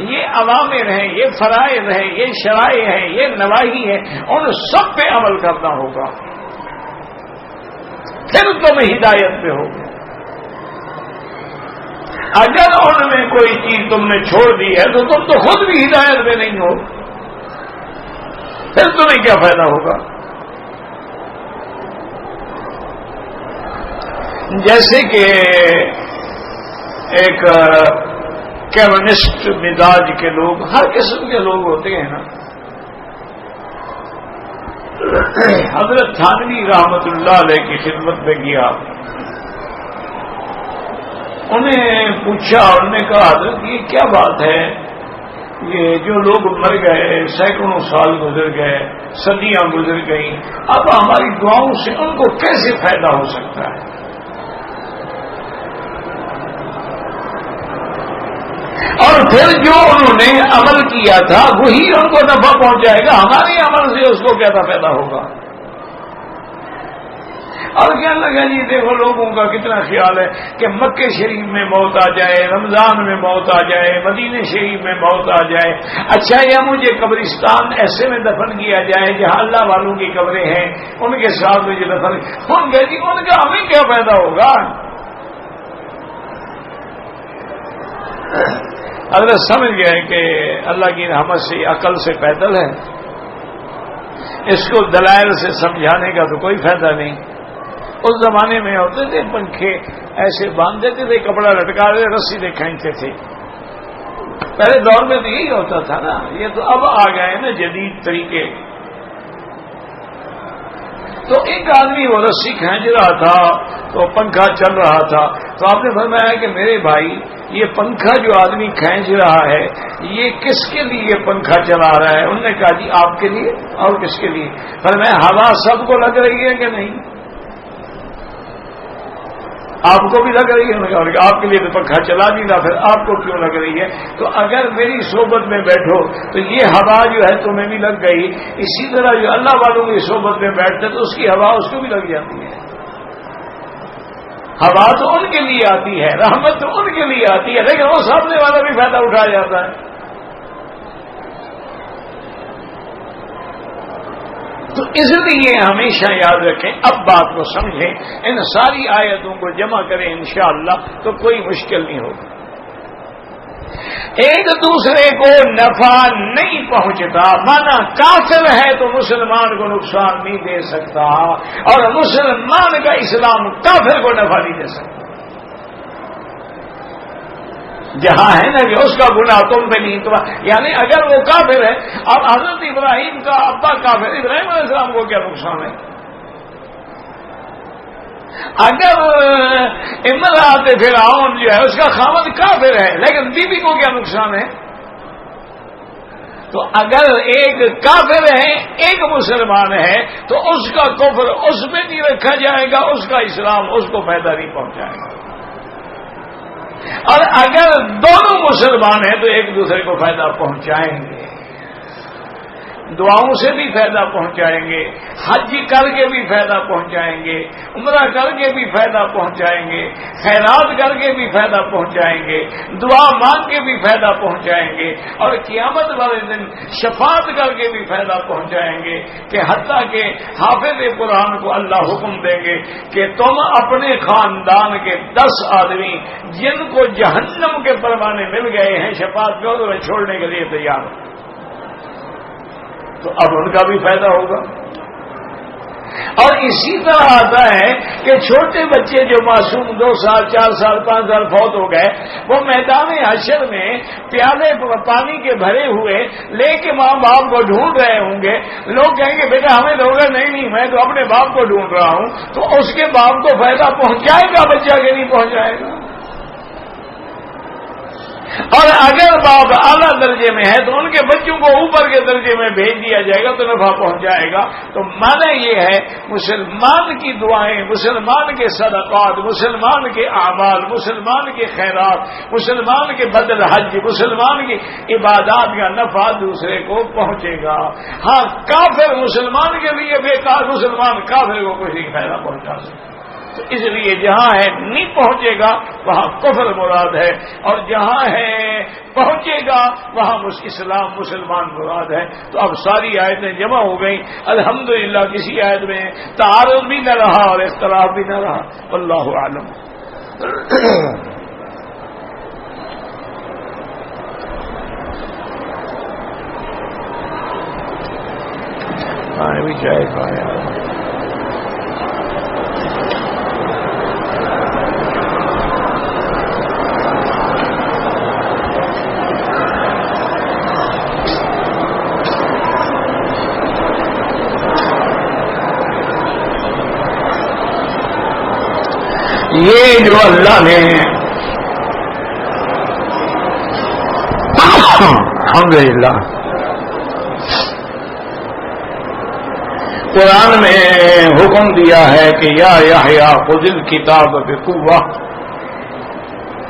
یہ اوامر ہیں، یہ فرائض ہیں، یہ شرائع ہیں، یہ نواہی ہیں، ان سب پہ عمل کرنا ہوگا، پھر تم ہدایت پہ ہوگے۔ اگر ان میں کوئی چیز تم نے چھوڑ دی ہے تو تم تو خود بھی ہدایت میں نہیں ہو، پھر تمہیں کیا فائدہ ہوگا؟ جیسے کہ ایک کمیونسٹ مزاج کے لوگ، ہر قسم کے لوگ ہوتے ہیں نا۔ حضرت تھانوی رحمت اللہ علیہ کی خدمت میں گیا، انہیں پوچھا، انہوں نے کہا حضرت یہ کیا بات ہے، یہ جو لوگ مر گئے، سینکڑوں سال گزر گئے، صدیاں گزر گئیں، اب ہماری دعاؤں سے ان کو کیسے فائدہ ہو سکتا ہے؟ اور پھر جو انہوں نے عمل کیا تھا وہی ان کو نفع پہنچائے گا، ہمارے عمل سے اس کو کیا فائدہ ہوگا؟ اور کیا لگا جی دیکھو لوگوں کا کتنا خیال ہے کہ مکے شریف میں موت آ جائے، رمضان میں موت آ جائے، مدینے شریف میں موت آ جائے، اچھا یا مجھے قبرستان ایسے میں دفن کیا جائے جہاں اللہ والوں کی قبریں ہیں، ان کے ساتھ مجھے دفن، ان گئے جی ان کا ہمیں کیا فائدہ ہوگا؟ حضرت سمجھ گئے کہ اللہ کی رحمت سے عقل سے پیدل ہے، اس کو دلائل سے سمجھانے کا تو کوئی فائدہ نہیں۔ اس زمانے میں ہوتے تھے پنکھے ایسے باندھ دیتے تھے، کپڑا لٹکا دیتے، رسی سے کھینچتے تھے، پہلے دور میں تو یہی ہوتا تھا نا، یہ تو اب آ گئے نا جدید طریقے۔ تو ایک آدمی وہ رسی کھینچ رہا تھا تو پنکھا چل رہا تھا، تو آپ نے فرمایا کہ میرے بھائی یہ پنکھا جو آدمی کھینچ رہا ہے یہ کس کے لیے پنکھا چلا رہا ہے؟ انہوں نے کہا جی آپ کے لیے۔ اور کس کے لیے؟ فرمایا ہوا سب کو لگ رہی ہے کہ نہیں؟ آپ کو بھی لگ رہی ہے؟ اور آپ کے لیے تو پنکھا چلا نہیں رہا، پھر آپ کو کیوں لگ رہی ہے؟ تو اگر میری صحبت میں بیٹھو تو یہ ہوا جو ہے تمہیں بھی لگ گئی، اسی طرح جو اللہ والوں کی صحبت میں بیٹھتے تو اس کی ہوا اس کو بھی لگ جاتی ہے۔ ہوا تو ان کے لیے آتی ہے، رحمت تو ان کے لیے آتی ہے، لیکن وہ سامنے والا بھی فائدہ اٹھایا جاتا ہے۔ تو اس لیے ہمیشہ یاد رکھیں، اب بات کو سمجھیں، ان ساری آیتوں کو جمع کریں انشاءاللہ تو کوئی مشکل نہیں ہوگی۔ ایک دوسرے کو نفع نہیں پہنچتا، مانا کافر ہے تو مسلمان کو نقصان نہیں دے سکتا، اور مسلمان کا اسلام کافر کو نفع نہیں دے سکتا۔ جہاں ہے نا کہ اس کا گناہ تم پہ نہیں، تو یعنی اگر وہ کافر ہے، اب حضرت ابراہیم کا ابا کافر، ابراہیم علیہ السلام کو کیا نقصان ہے؟ اگر امرأت فرعون جو ہے اس کا خاوند کافر ہے لیکن بیوی کو کیا نقصان ہے؟ تو اگر ایک کافر ہے ایک مسلمان ہے تو اس کا کفر اس میں نہیں رکھا جائے گا، اس کا اسلام اس کو فائدہ نہیں پہنچائے گا، اور اگر دونوں مسلمان ہیں تو ایک دوسرے کو فائدہ پہنچائیں گے، دعاؤں سے بھی فائدہ پہنچائیں گے، حج کر کے بھی فائدہ پہنچائیں گے، عمرہ کر کے بھی فائدہ پہنچائیں گے، خیرات کر کے بھی فائدہ پہنچائیں گے، دعا مانگ کے بھی فائدہ پہنچائیں گے، اور قیامت والے دن شفاعت کر کے بھی فائدہ پہنچائیں گے، کہ حتیٰ کہ حافظ قرآن کو اللہ حکم دیں گے کہ تم اپنے خاندان کے 10 آدمی جن کو جہنم کے پروانے مل گئے ہیں شفاعت کو چھوڑنے کے لیے تیار ہو، تو اب ان کا بھی فائدہ ہوگا۔ اور اسی طرح آتا ہے کہ چھوٹے بچے جو معصوم 2 سال 4 سال 5 سال فوت ہو گئے، وہ میدان حشر میں پیالے پانی کے بھرے ہوئے لے کے ماں باپ کو ڈھونڈ رہے ہوں گے، لوگ کہیں گے بیٹا ہمیں دو گے، نہیں میں تو اپنے باپ کو ڈھونڈ رہا ہوں، تو اس کے باپ کو فائدہ پہنچائے گا بچہ کہ نہیں پہنچائے گا؟ اور اگر باپ اعلیٰ درجے میں ہے تو ان کے بچوں کو اوپر کے درجے میں بھیج دیا جائے گا تو نفع پہنچائے گا۔ تو معنی یہ ہے مسلمان کی دعائیں، مسلمان کے صدقات، مسلمان کے اعمال، مسلمان کے خیرات، مسلمان کے بدل حج، مسلمان کی عبادات کا نفع دوسرے کو پہنچے گا۔ ہاں کافر مسلمان کے لیے بیکار، مسلمان کافر کو کچھ نہیں فائدہ پہنچا سکتا، تو اس لیے جہاں ہے نہیں پہنچے گا وہاں کفر مراد ہے، اور جہاں ہے پہنچے گا وہاں اسلام مسلمان مراد ہے۔ تو اب ساری آیتیں جمع ہو گئیں، الحمدللہ کسی آیت میں تعارض بھی نہ رہا اور اختلاف بھی نہ رہا، واللہ اعلم۔ بھی چائے کھایا یہ جو اللہ نے الحمدللہ قرآن میں حکم دیا ہے کہ یا یحییٰ خذ الکتاب بقوہ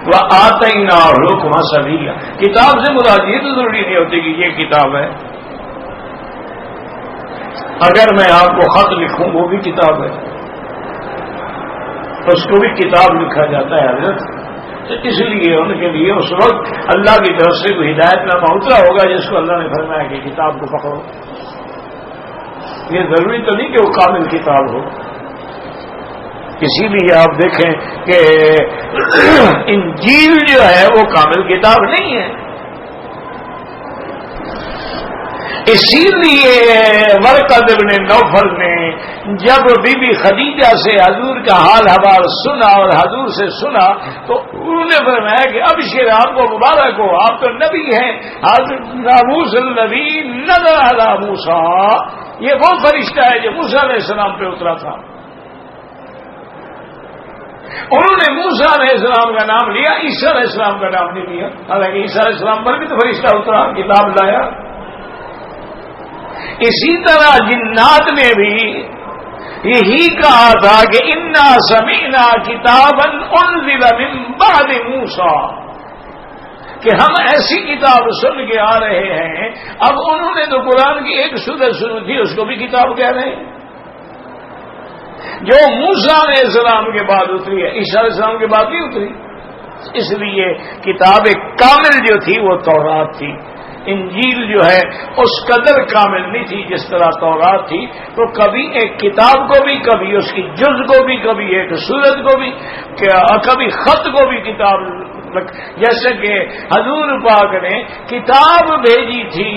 وآتیناہ الحکم صبیا، کتاب سے مراد یہ تو ضروری نہیں ہوتی کہ یہ کتاب ہے، اگر میں آپ کو خط لکھوں وہ بھی کتاب ہے، اس کو بھی کتاب لکھا جاتا ہے حضرت، تو اس لیے ان کے لیے اس وقت اللہ کی طرف سے کوئی ہدایت نامہ اترا ہوگا جس کو اللہ نے فرمایا کہ کتاب کو پکڑو، یہ ضروری تو نہیں کہ وہ کامل کتاب ہو، اسی لیے آپ دیکھیں کہ انجیل جو ہے وہ کامل کتاب نہیں ہے، اسی لیے ورقۃ ابن نوفل نے جب بی بی خدیجہ سے حضور کا حال حوال سنا اور حضور سے سنا تو انہوں نے فرمایا کہ اب شیر آپ کو مبارک ہو، آپ تو نبی ہیں، ناموس النبی نظر علی موسیٰ، یہ وہ فرشتہ ہے جو موسیٰ علیہ السلام پہ اترا تھا۔ انہوں نے موسیٰ علیہ السلام کا نام لیا، عیسیٰ علیہ السلام کا نام نہیں لیا، حالانکہ عیسیٰ علیہ السلام پر بھی تو فرشتہ اترا، کتاب لایا۔ اسی طرح جنات نے بھی یہی کہا تھا کہ انا سمعنا کتابا انزل من بعد موسیٰ، کہ ہم ایسی کتاب سن کے آ رہے ہیں۔ اب انہوں نے تو قرآن کی ایک سورت سنی تھی، اس کو بھی کتاب کہہ رہے ہیں، جو موسیٰ علیہ السلام کے بعد اتری ہے، عیسیٰ علیہ السلام کے بعد نہیں اتری، اس لیے کتاب کامل جو تھی وہ تورات تھی، انجیل جو ہے اس قدر کامل نہیں تھی جس طرح تورات تھی، تو کبھی ایک کتاب کو بھی، کبھی اس کی جز کو بھی، کبھی ایک سورت کو بھی، کبھی خط کو بھی کتاب، جیسے کہ حضور پاک نے کتاب بھیجی تھی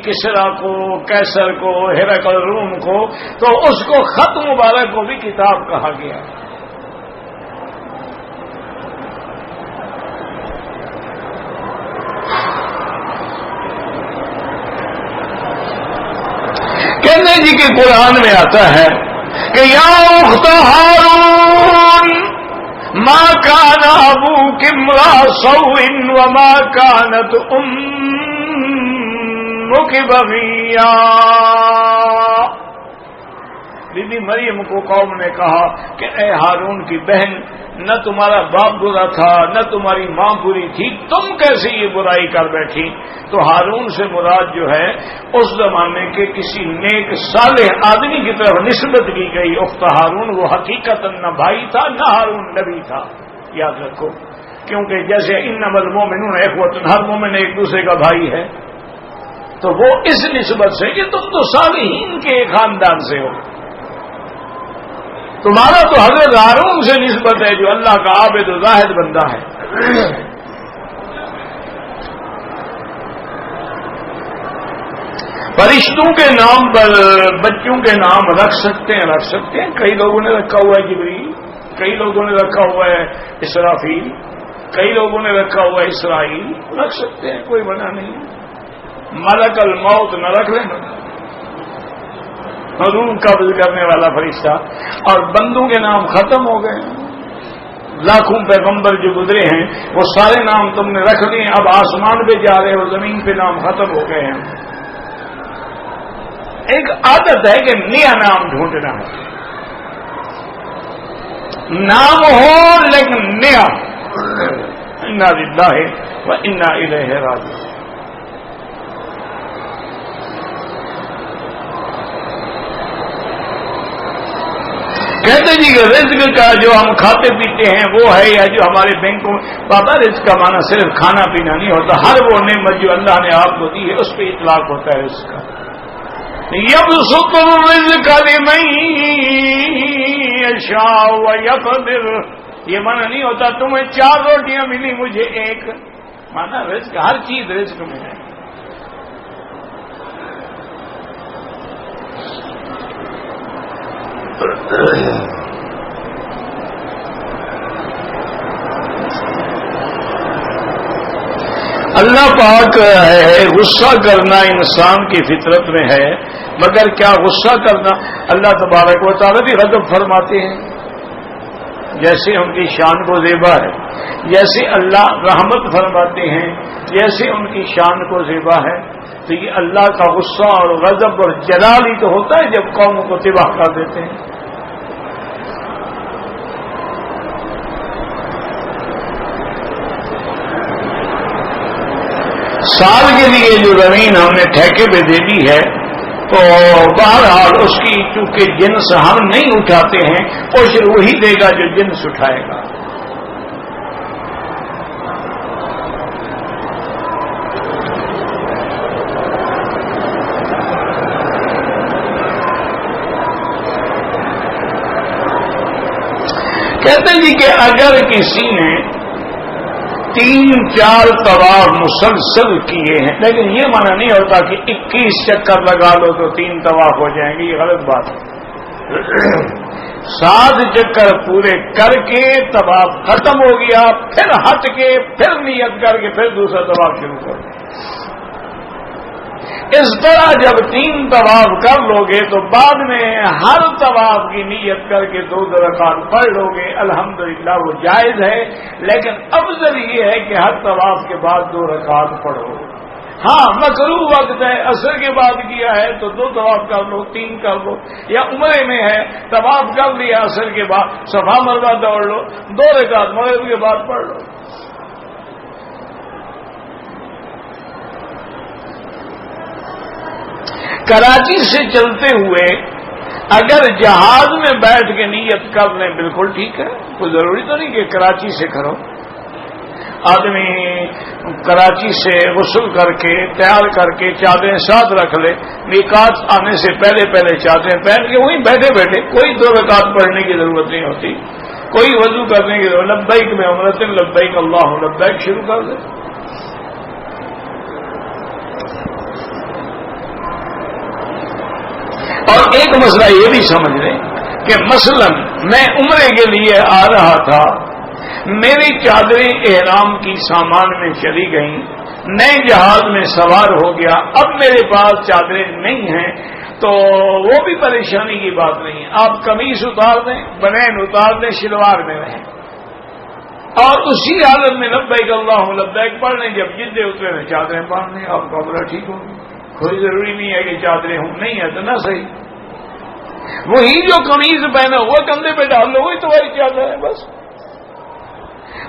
کسرا کو، کیسر کو، ہرقل روم کو، تو اس کو خط مبارک کو بھی کتاب کہا گیا. کہنے جی کہ قرآن میں آتا ہے کہ یا اخت ہارون ما کان ابوک امرأ سوء وما کانت امک بغیا. بی بی مریم کو قوم نے کہا کہ اے ہارون کی بہن، نہ تمہارا باپ برا تھا نہ تمہاری ماں بری تھی، تم کیسے یہ برائی کر بیٹھی؟ تو ہارون سے مراد جو ہے اس زمانے کے کسی نیک صالح آدمی کی طرف نسبت کی گئی. اخت ہارون وہ حقیقت نہ بھائی تھا نہ ہارون نبی تھا، یاد رکھو. کیونکہ جیسے انما المؤمنون اخوۃ، ہر مومن ایک دوسرے کا بھائی ہے، تو وہ اس نسبت سے کہ تم تو صالحین کے خاندان سے ہو. تمہارا تو حضرت ہارون سے نسبت ہے جو اللہ کا عابد و زاہد بندہ ہے. فرشتوں کے نام پر بچوں کے نام رکھ سکتے ہیں. کئی لوگوں نے رکھا ہوا ہے جبریل، کئی لوگوں نے رکھا ہوا ہے اسرافیل، کئی لوگوں نے رکھا ہوا ہے اسرائیل. رکھ سکتے ہیں، کوئی منع نہیں. ملک الموت نہ رکھ لینا، روح قبض کرنے والا فرشتہ. اور بندوں کے نام ختم ہو گئے. لاکھوں پیغمبر جو گزرے ہیں وہ سارے نام تم نے رکھ لیے، اب آسمان پہ جا رہے ہو، زمین پہ نام ختم ہو گئے ہیں. ایک عادت ہے کہ نیا نام ڈھونڈنا ہے، نام ہو لیکن نیا. انا للہ و انا الیہ راجعون. کہتے جی کہ رزق کا جو ہم کھاتے پیتے ہیں وہ ہے، یا جو ہمارے بینکوں میں. بابا رزق کا معنی صرف کھانا پینا نہیں ہوتا، ہر وہ نعمت جو اللہ نے آپ کو دی ہے اس پہ اطلاق ہوتا ہے رزق کا. یبسط الرزق لمن یشاء ویقدر، یہ معنی نہیں ہوتا تمہیں 4 روٹیاں ملی مجھے 1. معنی رزق، ہر چیز رزق میں ہے. اللہ پاک ہے، غصہ کرنا انسان کی فطرت میں ہے، مگر کیا غصہ کرنا؟ اللہ تبارک و تعالیٰ بھی غضب فرماتے ہیں. جیسے ان کی شان کو زیبا ہے، جیسے اللہ رحمت فرماتے ہیں، جیسے ان کی شان کو زیبا ہے. تو یہ اللہ کا غصہ اور غضب اور جلال ہی تو ہوتا ہے جب قوموں کو تباہ کر دیتے ہیں. سال کے لیے جو زمین ہم نے ٹھیکے پہ دے دی ہے، تو بہرحال اس کی چونکہ جنس ہم نہیں اٹھاتے ہیں، عشر وہی دے گا جو جنس اٹھائے گا. کہتے ہیں جی کہ اگر کسی نے 3-4 طواف مسلسل کیے ہیں، لیکن یہ معنی نہیں ہوتا کہ 21 چکر لگا لو تو 3 طواف ہو جائیں گے، یہ غلط بات ہے. 7 چکر پورے کر کے طواف ختم ہو گیا، پھر ہٹ کے پھر نیت کر کے پھر دوسرا طواف شروع کر. اس طرح جب 3 طواف کر لو گے تو بعد میں ہر طواف کی نیت کر کے 2 رکعت پڑھ لو گے. الحمدللہ وہ جائز ہے، لیکن افضل یہ ہے کہ ہر طواف کے بعد 2 رکعت پڑھو. ہاں مکروہ وقت ہے، عصر کے بعد کیا ہے تو 2 طواف کر لو، 3 کر لو. یا عمرے میں ہے طواف کر لیا عصر کے بعد، صفا مروا دوڑ لو، 2 رکعت مغرب کے بعد پڑھ لو. کراچی سے چلتے ہوئے اگر جہاز میں بیٹھ کے نیت کر لیں بالکل ٹھیک ہے، کوئی ضروری تو نہیں کہ کراچی سے کرو. آدمی کراچی سے غسل کر کے تیار کر کے چادریں ساتھ رکھ لے، میقات آنے سے پہلے چادریں پہن کے وہیں بیٹھے کوئی 2 رکعت پڑھنے کی ضرورت نہیں ہوتی، کوئی وضو کرنے کی ضرورت. لبیک میں عمرتن لبیک اللہ لبیک شروع کر دے. اور ایک مسئلہ یہ بھی سمجھ لیں کہ مثلا میں عمرے کے لیے آ رہا تھا، میری چادریں احرام کی سامان میں چلی گئیں، نئے جہاز میں سوار ہو گیا، اب میرے پاس چادریں نہیں ہیں، تو وہ بھی پریشانی کی بات نہیں ہے، آپ قمیص اتار دیں، بنین اتار دیں، شلوار میں رہیں اور اسی حالت میں لبیک اللہم لبیک پڑھ لیں، جب جدے اترے میں چادریں باندھ لیں، آپ کا عمرہ ٹھیک ہوگی۔ کوئی ضروری نہیں ہے کہ چادریں ہوں، نہیں ہے تو نہ صحیح، وہی جو قمیض پہنا ہوا کندھے پہ ڈال لو، وہی تمہاری چادر ہے بس۔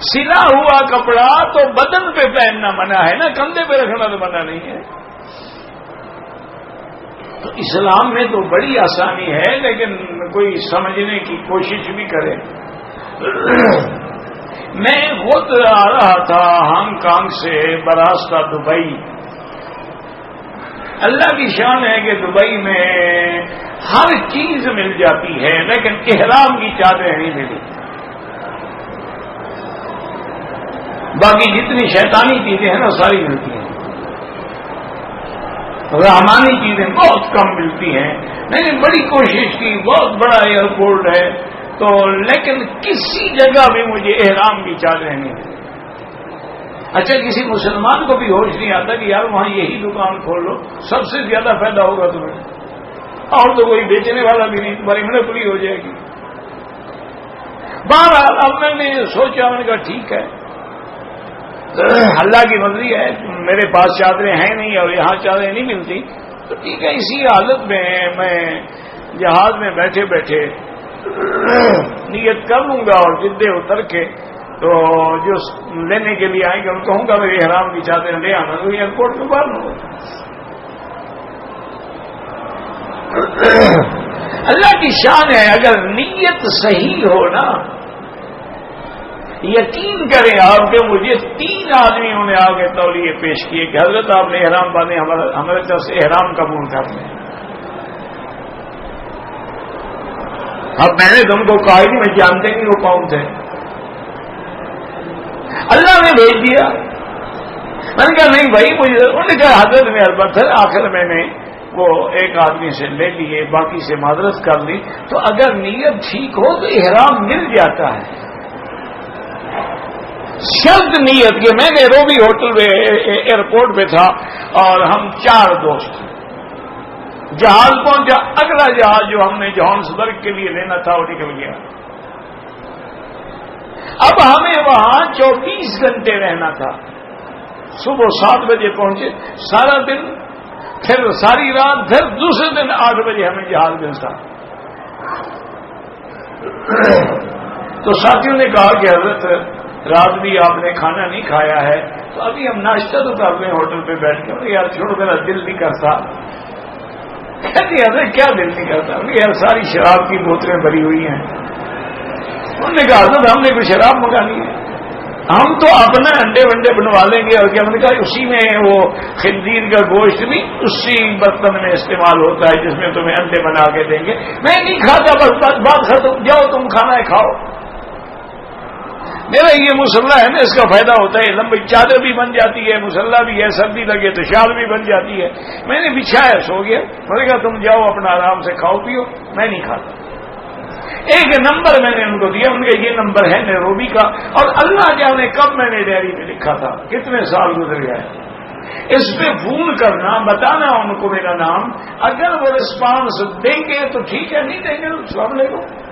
سلا ہوا کپڑا تو بدن پہ پہننا منع ہے نا، کندھے پہ رکھنا تو منع نہیں ہے۔ تو اسلام میں تو بڑی آسانی ہے، لیکن کوئی سمجھنے کی کوشش بھی کرے۔ میں خود آ رہا تھا ہانگ کانگ سے براستہ دبئی۔ اللہ کی شان ہے کہ دبئی میں ہر چیز مل جاتی ہے، لیکن احرام کی چادریں نہیں ملی۔ باقی جتنی شیطانی چیزیں ہیں نا ساری ملتی ہیں، رحمانی چیزیں بہت کم ملتی ہیں۔ میں نے بڑی کوشش کی، بہت بڑا ایئرپورٹ ہے تو، لیکن کسی جگہ بھی مجھے احرام کی چادریں نہیں ملی۔ اچھا کسی مسلمان کو بھی ہوش نہیں آتا کہ یار وہاں یہی دکان کھول لو، سب سے زیادہ فائدہ ہوگا تمہیں، اور تو کوئی بیچنے والا بھی نہیں، تمہاری محنت پوری ہو جائے گی۔ بہرحال اب میں نے سوچا، میں نے کہا ٹھیک ہے، اللہ کی مرضی ہے، میرے پاس چادریں ہیں نہیں اور یہاں چادریں نہیں ملتی، تو ٹھیک ہے، اسی حالت میں میں جہاز میں بیٹھے بیٹھے نیت کر لوں گا اور جدے اتر کے تو جو لینے کے لیے آئیں گے ان کو کہوں گا میری احرام کی چادریں لے آنا، تو ایئرپورٹ میں باہر لوں۔ اللہ کی شان ہے، اگر نیت صحیح ہو نا، یقین کریں آپ کہ مجھے 3 آدمیوں نے آگے تولیے پیش کیے کہ حضرت آپ نے احرام باندھے، ہمارے طرف سے احرام قبول کر لیں۔ اب میں نے تم کو کہا ہی میں جانتے نہیں وہ کون تھے، اللہ نے بھیج دیا۔ میں نے کہا نہیں بھائی مجھے، انہوں نے کہا حضرت میں البتہ آخر میں نے وہ ایک آدمی سے لے لیے، باقی سے معذرت کر لی، تو اگر نیت ٹھیک ہو تو احرام مل جاتا ہے، شرط نیت کے۔ میں نے روبی ہوٹل میں ایئرپورٹ پہ تھا اور ہم 4 دوست، جہاز پہنچا، اگلا جہاز جو ہم نے جوہانسبرگ کے لیے لینا تھا وہ نکل گیا۔ اب ہمیں وہاں 24 گھنٹے رہنا تھا، صبح 7 بجے پہنچے، سارا دن، پھر ساری رات، پھر دوسرے دن 8 بجے ہمیں جہاز ملتا۔ تو ساتھیوں نے کہا کہ حضرت رات بھی آپ نے کھانا نہیں کھایا ہے، تو ابھی ہم ناشتہ تو کر لیں ہوٹل پہ بیٹھ کے۔ یار چھوڑو، میرا دل نہیں کرتا۔ کہتی حضرت کیا دل نہیں کرتا؟ یار ساری شراب کی بوتلیں بھری ہوئی ہیں۔ انہوں نے کہا حضرت ہم نے کوئی شراب منگانی ہے، ہم تو اپنا انڈے ونڈے بنوا لیں گے۔ اور کیا؟ ہم نے کہا اسی میں وہ خنزیر کا گوشت بھی اسی برتن میں استعمال ہوتا ہے جس میں تمہیں انڈے بنا کے دیں گے۔ میں نہیں کھاتا، بس بات ختم، جاؤ تم کھانا ہے کھاؤ۔ میرا یہ مسلح ہے نا، اس کا فائدہ ہوتا ہے، لمبی چادر بھی بن جاتی ہے، مسلح بھی ہے، سردی لگے تو شال بھی بن جاتی ہے۔ میں نے بچھایا، سو گیا۔ میں نے کہا تم جاؤ اپنا آرام سے کھاؤ پیو، میں نہیں کھاتا۔ ایک نمبر میں نے ان کو دیا، ان کا یہ نمبر ہے نیروبی کا، اور اللہ جانے کب میں نے ڈائری میں لکھا تھا، کتنے سال گزر گئے۔ اس پہ فون کرنا، بتانا ان کو میرا نام، اگر وہ رسپانس دیں گے تو ٹھیک ہے، نہیں دیں گے تو السلام علیکم۔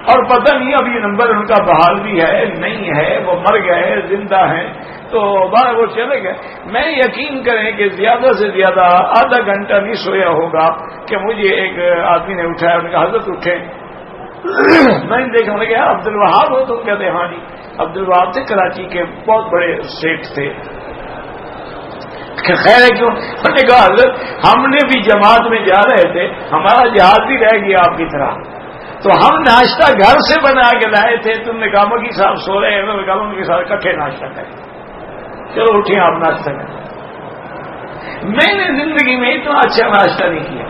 اور پتہ نہیں اب یہ نمبر ان کا بحال بھی ہے نہیں ہے، وہ مر گئے زندہ ہیں تو بار وہ چلے گئے۔ میں یقین کریں کہ زیادہ سے زیادہ آدھا گھنٹہ نہیں سویا ہوگا کہ مجھے ایک آدمی نے اٹھایا، انہوں نے کہا حضرت اٹھے۔ میں نے دیکھا، میں نے کہا عبد الوہاب ہو؟ تو کہتے ہاں جی عبد الوہاب تھے، کراچی کے بہت بڑے سیٹ تھے۔ خیر ہے کیوں؟ میں نے کہا حضرت ہم نے بھی جماعت میں جا رہے تھے، ہمارا جہاز بھی رہ گیا آپ کی طرح، تو ہم ناشتہ گھر سے بنا کے لائے تھے، تم نے کہا مکی صاحب سو رہے ہیں، میں نے کہا ان کے ساتھ اکٹھے ناشتہ کریں، چلو اٹھیں آپ ناشتہ کریں۔ میں نے زندگی میں اتنا اچھا ناشتہ نہیں کیا،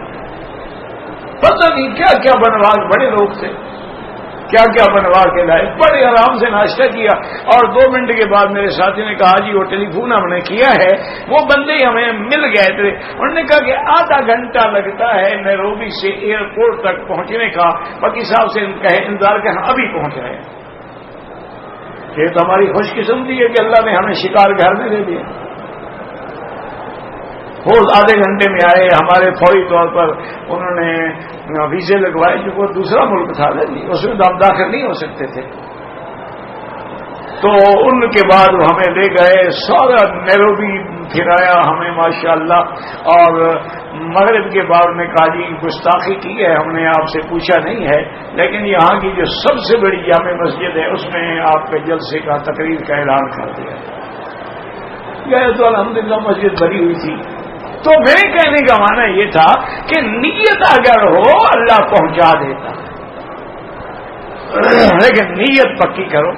پتہ نہیں کیا کیا بنواس، بڑے لوگ تھے۔ کیا کیا بنوا کے لائے، بڑے آرام سے ناشتہ کیا، اور 2 منٹ کے بعد میرے ساتھی نے کہا جی وہ ٹیلی فون ہم نے کیا ہے، وہ بندے ہمیں مل گئے تھے، انہوں نے کہا کہ آدھا گھنٹہ لگتا ہے نیروبی سے ایئرپورٹ تک پہنچنے کا، باقی صاحب سے انتظار کہ ہم ابھی پہنچ رہے ہیں۔ یہ تو ہماری خوش قسمتی ہے کہ اللہ نے ہمیں شکار گھر میں دے دیا۔ وہ آدھے گھنٹے میں آئے، ہمارے فوری طور پر انہوں نے ویزے لگوائے، جو وہ دوسرا ملک تھا نا جی، اس میں تو ہم داخل نہیں ہو سکتے تھے۔ تو ان کے بعد وہ ہمیں لے گئے، سارا نیروبی پھرایا ہمیں ماشاءاللہ، اور مغرب کے بعد میں کہا جی گستاخی کی ہے، ہم نے آپ سے پوچھا نہیں ہے، لیکن یہاں کی جو سب سے بڑی جامع مسجد ہے اس میں آپ کے جلسے کا تقریر کا اعلان کر دیا گیا، تو الحمدللہ مسجد بھری ہوئی تھی۔ تو میرے کہنے کا معنی یہ تھا کہ نیت اگر ہو اللہ پہنچا دیتا، لیکن نیت پکی کرو۔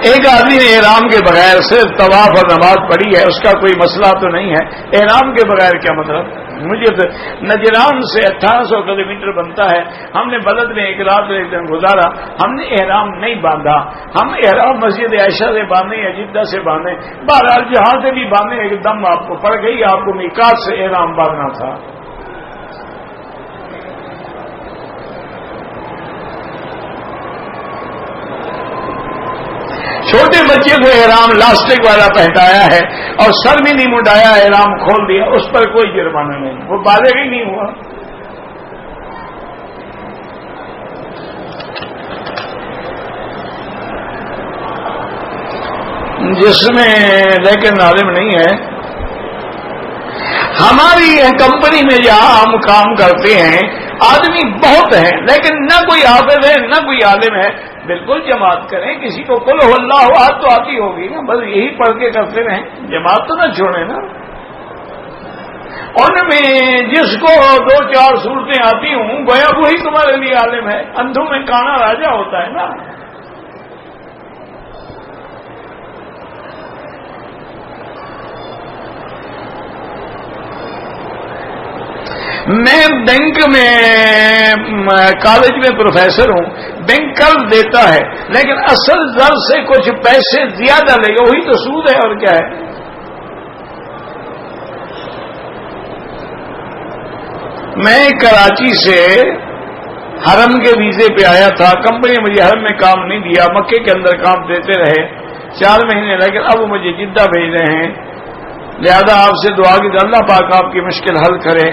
ایک آدمی نے احرام کے بغیر صرف طواف اور نماز پڑھی ہے، اس کا کوئی مسئلہ تو نہیں ہے۔ احرام کے بغیر کیا مطلب؟ مجھے نجران سے 1800 کلومیٹر بنتا ہے، ہم نے بلد میں ایک رات ایک دن گزارا، ہم نے احرام نہیں باندھا، ہم احرام مسجد عائشہ سے باندھے یا جدہ سے باندھے، بہرحال جہاں سے بھی باندھے ایک دم آپ کو پڑ گئی، آپ کو میقات سے احرام باندھنا تھا۔ چھوٹے بچے کو احرام لاسٹک والا پہنایا ہے اور سر بھی نہیں مڈایا، احرام کھول دیا، اس پر کوئی جرمانہ نہیں، وہ بالغ ہی نہیں ہوا۔ جس میں لیکن عالم نہیں ہے، ہماری کمپنی میں جہاں ہم کام کرتے ہیں آدمی بہت ہیں، لیکن نہ کوئی حافظ ہے نہ کوئی عالم ہے۔ بالکل جماعت کریں، کسی کو قل ہو اللہ احد تو آتی ہوگی نا، بس یہی پڑھ کے کرتے رہیں، جماعت تو نہ چھوڑیں نا۔ ان میں جس کو 2-4 صورتیں آتی ہوں گویا وہی تمہارے لیے عالم ہے، اندھوں میں کانا راجا ہوتا ہے نا۔ میں بینک میں کالج میں پروفیسر ہوں، بینک قرض دیتا ہے لیکن اصل زر سے کچھ پیسے زیادہ لے گا، وہی تو سود ہے اور کیا ہے۔ میں کراچی سے حرم کے ویزے پہ آیا تھا، کمپنی نے مجھے حرم میں کام نہیں دیا، مکے کے اندر کام دیتے رہے 4 مہینے، لیکن اب وہ مجھے جدہ بھیج رہے ہیں، لہذا آپ سے دعا کی اللہ پاک آپ کی مشکل حل کرے۔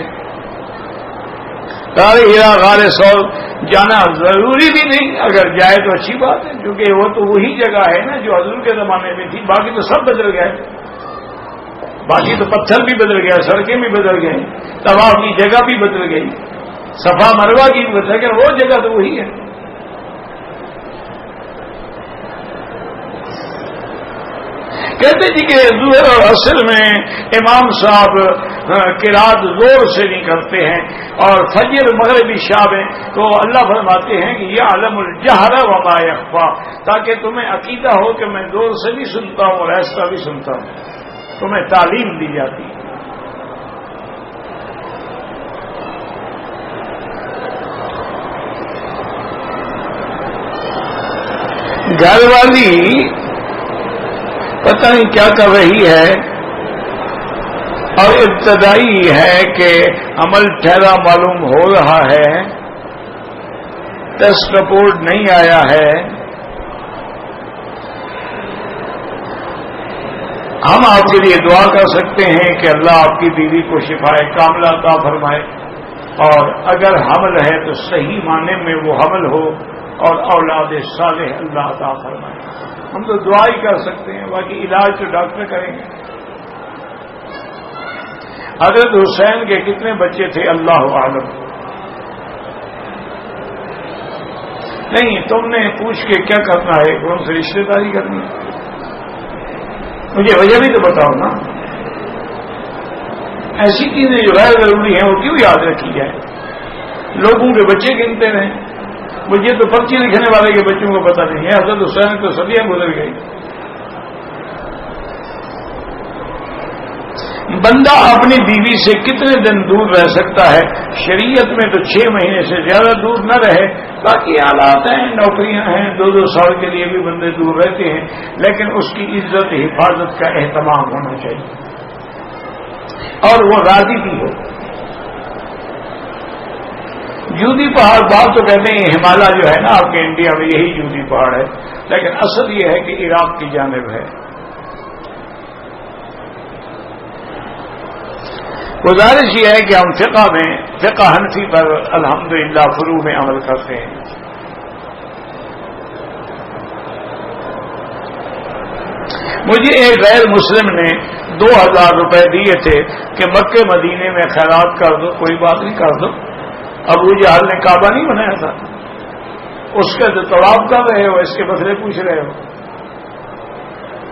غار ہیرا غار سور جانا ضروری بھی نہیں، اگر جائے تو اچھی بات ہے، کیونکہ وہ تو وہی جگہ ہے نا جو حضور کے زمانے میں تھی، باقی تو سب بدل گئے، باقی تو پتھر بھی بدل گیا، سڑکیں بھی بدل گئی، طواف کی جگہ بھی بدل گئی، صفا مروہ کی بھی بدل گئی، وہ جگہ تو وہی ہے۔ کہتے جی کہ ظہر اور عصر میں امام صاحب قرات زور سے نہیں کرتے ہیں، اور فجر مغربی شاب ہیں، تو اللہ فرماتے ہیں کہ یعلم الجہر وما یخفی، تاکہ تمہیں عقیدہ ہو کہ میں زور سے بھی سنتا ہوں اور ایسا بھی سنتا ہوں، تمہیں تعلیم دی جاتی ہے۔ گھر والی پتہ نہیں کیا کر رہی ہے، اور ابتدائی ہے کہ عمل ٹھہرا معلوم ہو رہا ہے، ٹیسٹ رپورٹ نہیں آیا ہے، ہم آپ کے لیے دعا کر سکتے ہیں کہ اللہ آپ کی بیوی کو شفائے کاملہ عطا فرمائے، اور اگر حمل ہے تو صحیح معنی میں وہ حمل ہو اور اولاد صالح اللہ عطا فرمائے۔ ہم تو دعا ہی کر سکتے ہیں، باقی علاج تو ڈاکٹر کریں گے۔ حضرت حسین کے کتنے بچے تھے اللہ عالم؟ نہیں، تم نے پوچھ کے کیا کرنا ہے، کون سے رشتے داری کرنی ہے؟ مجھے وجہ بھی تو بتاؤ نا۔ ایسی چیزیں جو غیر ضروری ہیں وہ کیوں یاد رکھی جائے؟ لوگوں کے بچے گنتے رہیں، مجھے تو پرچی لکھنے والے کے بچوں کو پتہ نہیں ہے، حضرت حسین تو صدیاں گزر گئی۔ بندہ اپنی بیوی سے کتنے دن دور رہ سکتا ہے؟ شریعت میں تو 6 مہینے سے زیادہ دور نہ رہے. باقی حالات ہیں، نوکریاں ہیں، 2 سال کے لیے بھی بندے دور رہتے ہیں، لیکن اس کی عزت حفاظت کا اہتمام ہونا چاہیے اور وہ راضی بھی ہو. جودی پہاڑ بعض تو کہتے ہیں ہمالیہ جو ہے نا آپ کے انڈیا میں یہی جودی پہاڑ ہے، لیکن اصل یہ ہے کہ عراق کی جانب ہے. گزارش یہ ہے کہ ہم فقہ حنفی پر الحمدللہ فروع میں عمل کرتے ہیں. مجھے ایک غیر مسلم نے 2000 روپے دیے تھے کہ مکے مدینے میں خیرات کر دو. کوئی بات نہیں، کر دو. ابو جہل نے کعبہ نہیں بنایا تھا، اس کا جو طواف کر رہے ہو، اس کے مسئلے پوچھ رہے ہو.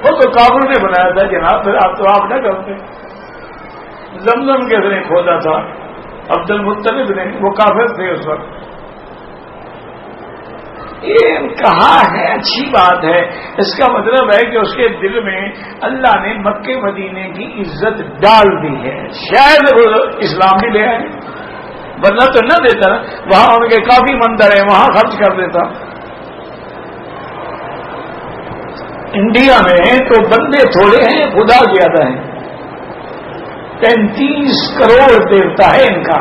وہ تو کافر نے بنایا تھا جناب، پھر آپ طواف نہ کرتے. زمزم کس نے کھودا تھا؟ عبد المطلب نے. وہ کافر تھے اس وقت. یہ کہا ہے اچھی بات ہے، اس کا مطلب ہے کہ اس کے دل میں اللہ نے مکے مدینے کی عزت ڈال دی ہے. شاید وہ اسلام بھی لے آئے، ورنہ تو نہ دیتا. وہاں ان کے کافی مندر ہیں، وہاں خرچ کر دیتا. انڈیا میں تو بندے تھوڑے ہیں، خدا زیادہ ہیں. 35 کروڑ دیوتا ہے ان کا،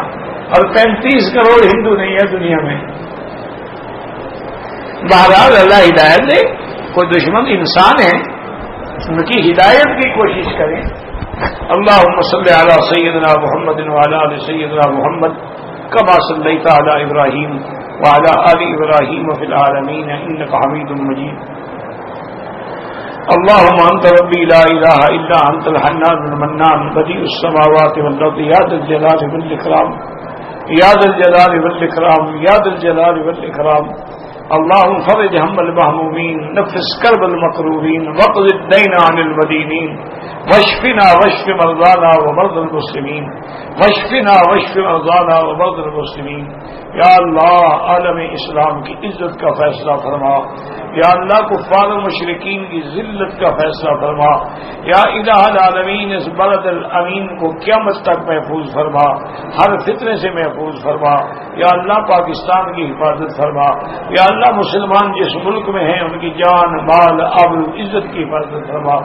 اور 35 کروڑ ہندو نہیں ہے دنیا میں. بہرحال اللہ ہدایت دے. کوئی دشمن انسان ہے، ان کی ہدایت کی کوشش کریں. اللہم صلی علی سیدنا محمد وعلی آل سیدنا محمد کما صلیت علی ابراہیم وعلی آل ابراہیم فی العالمین انک حمید مجید. اللهم انت ربی لا الہ الا انت الحنان المنان بدیع السماوات والارض یا ذا الجلال والاکرام یا ذا الجلال والاکرام یا ذا الجلال والاکرام. اللهم فرج هم المهمومین نفس کرب المکروبین واقض الدین عن المدینین واشفنا واشف مرضانا ومرضى المسلمین واشفنا واشف مرضانا ومرضى المسلمین. یا اللہ عالم اسلام کی عزت کا فیصلہ فرما. یا اللہ کفار و مشرکین کی ذلت کا فیصلہ فرما. یا الہ العالمین اس بلد الامین کو قیامت تک محفوظ فرما، ہر فتنے سے محفوظ فرما. یا اللہ پاکستان کی حفاظت فرما. یا اللہ مسلمان جس ملک میں ہیں ان کی جان مال آبرو عزت کی حفاظت فرما.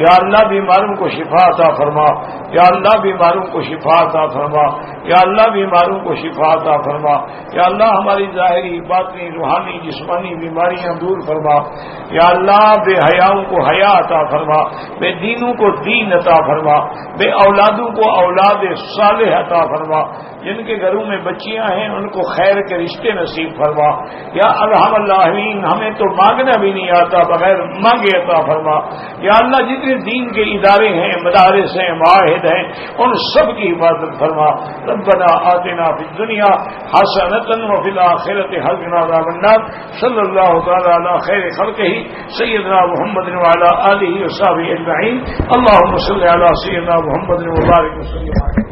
یا اللہ بیماروں کو شفا عطا فرما. یا اللہ بیماروں کو شفا عطا فرما. یا اللہ بیماروں کو شفا عطا فرما. یا اللہ ہماری ظاہری باطنی روحانی جسمانی بیماریاں دور فرما. یا اللہ بے حیاؤں کو حیا عطا فرما، بے دینوں کو دین عطا فرما، بے اولادوں کو اولاد صالح عطا فرما. جن کے گھروں میں بچیاں ہیں ان کو خیر کے رشتے نصیب فرما. یا ارحم الراحمین ہمیں تو مانگنا بھی نہیں آتا، بغیر مانگے عطا فرما. یا اللہ جتنے دین کے ادارے ہیں، مدارس ہیں، معاہد ہیں، ان سب کی حفاظت فرما. ربنا آتنا فی الدنیا حسنۃ وفی الآخرۃ حسنۃ وقنا عذاب النار. صلی اللہ تعالی علی خیر خلقہ سیدنا محمد وعلی آلہ وصحبہ اجمعین. اللہم صلی علی سیدنا محمد وبارک وسلم.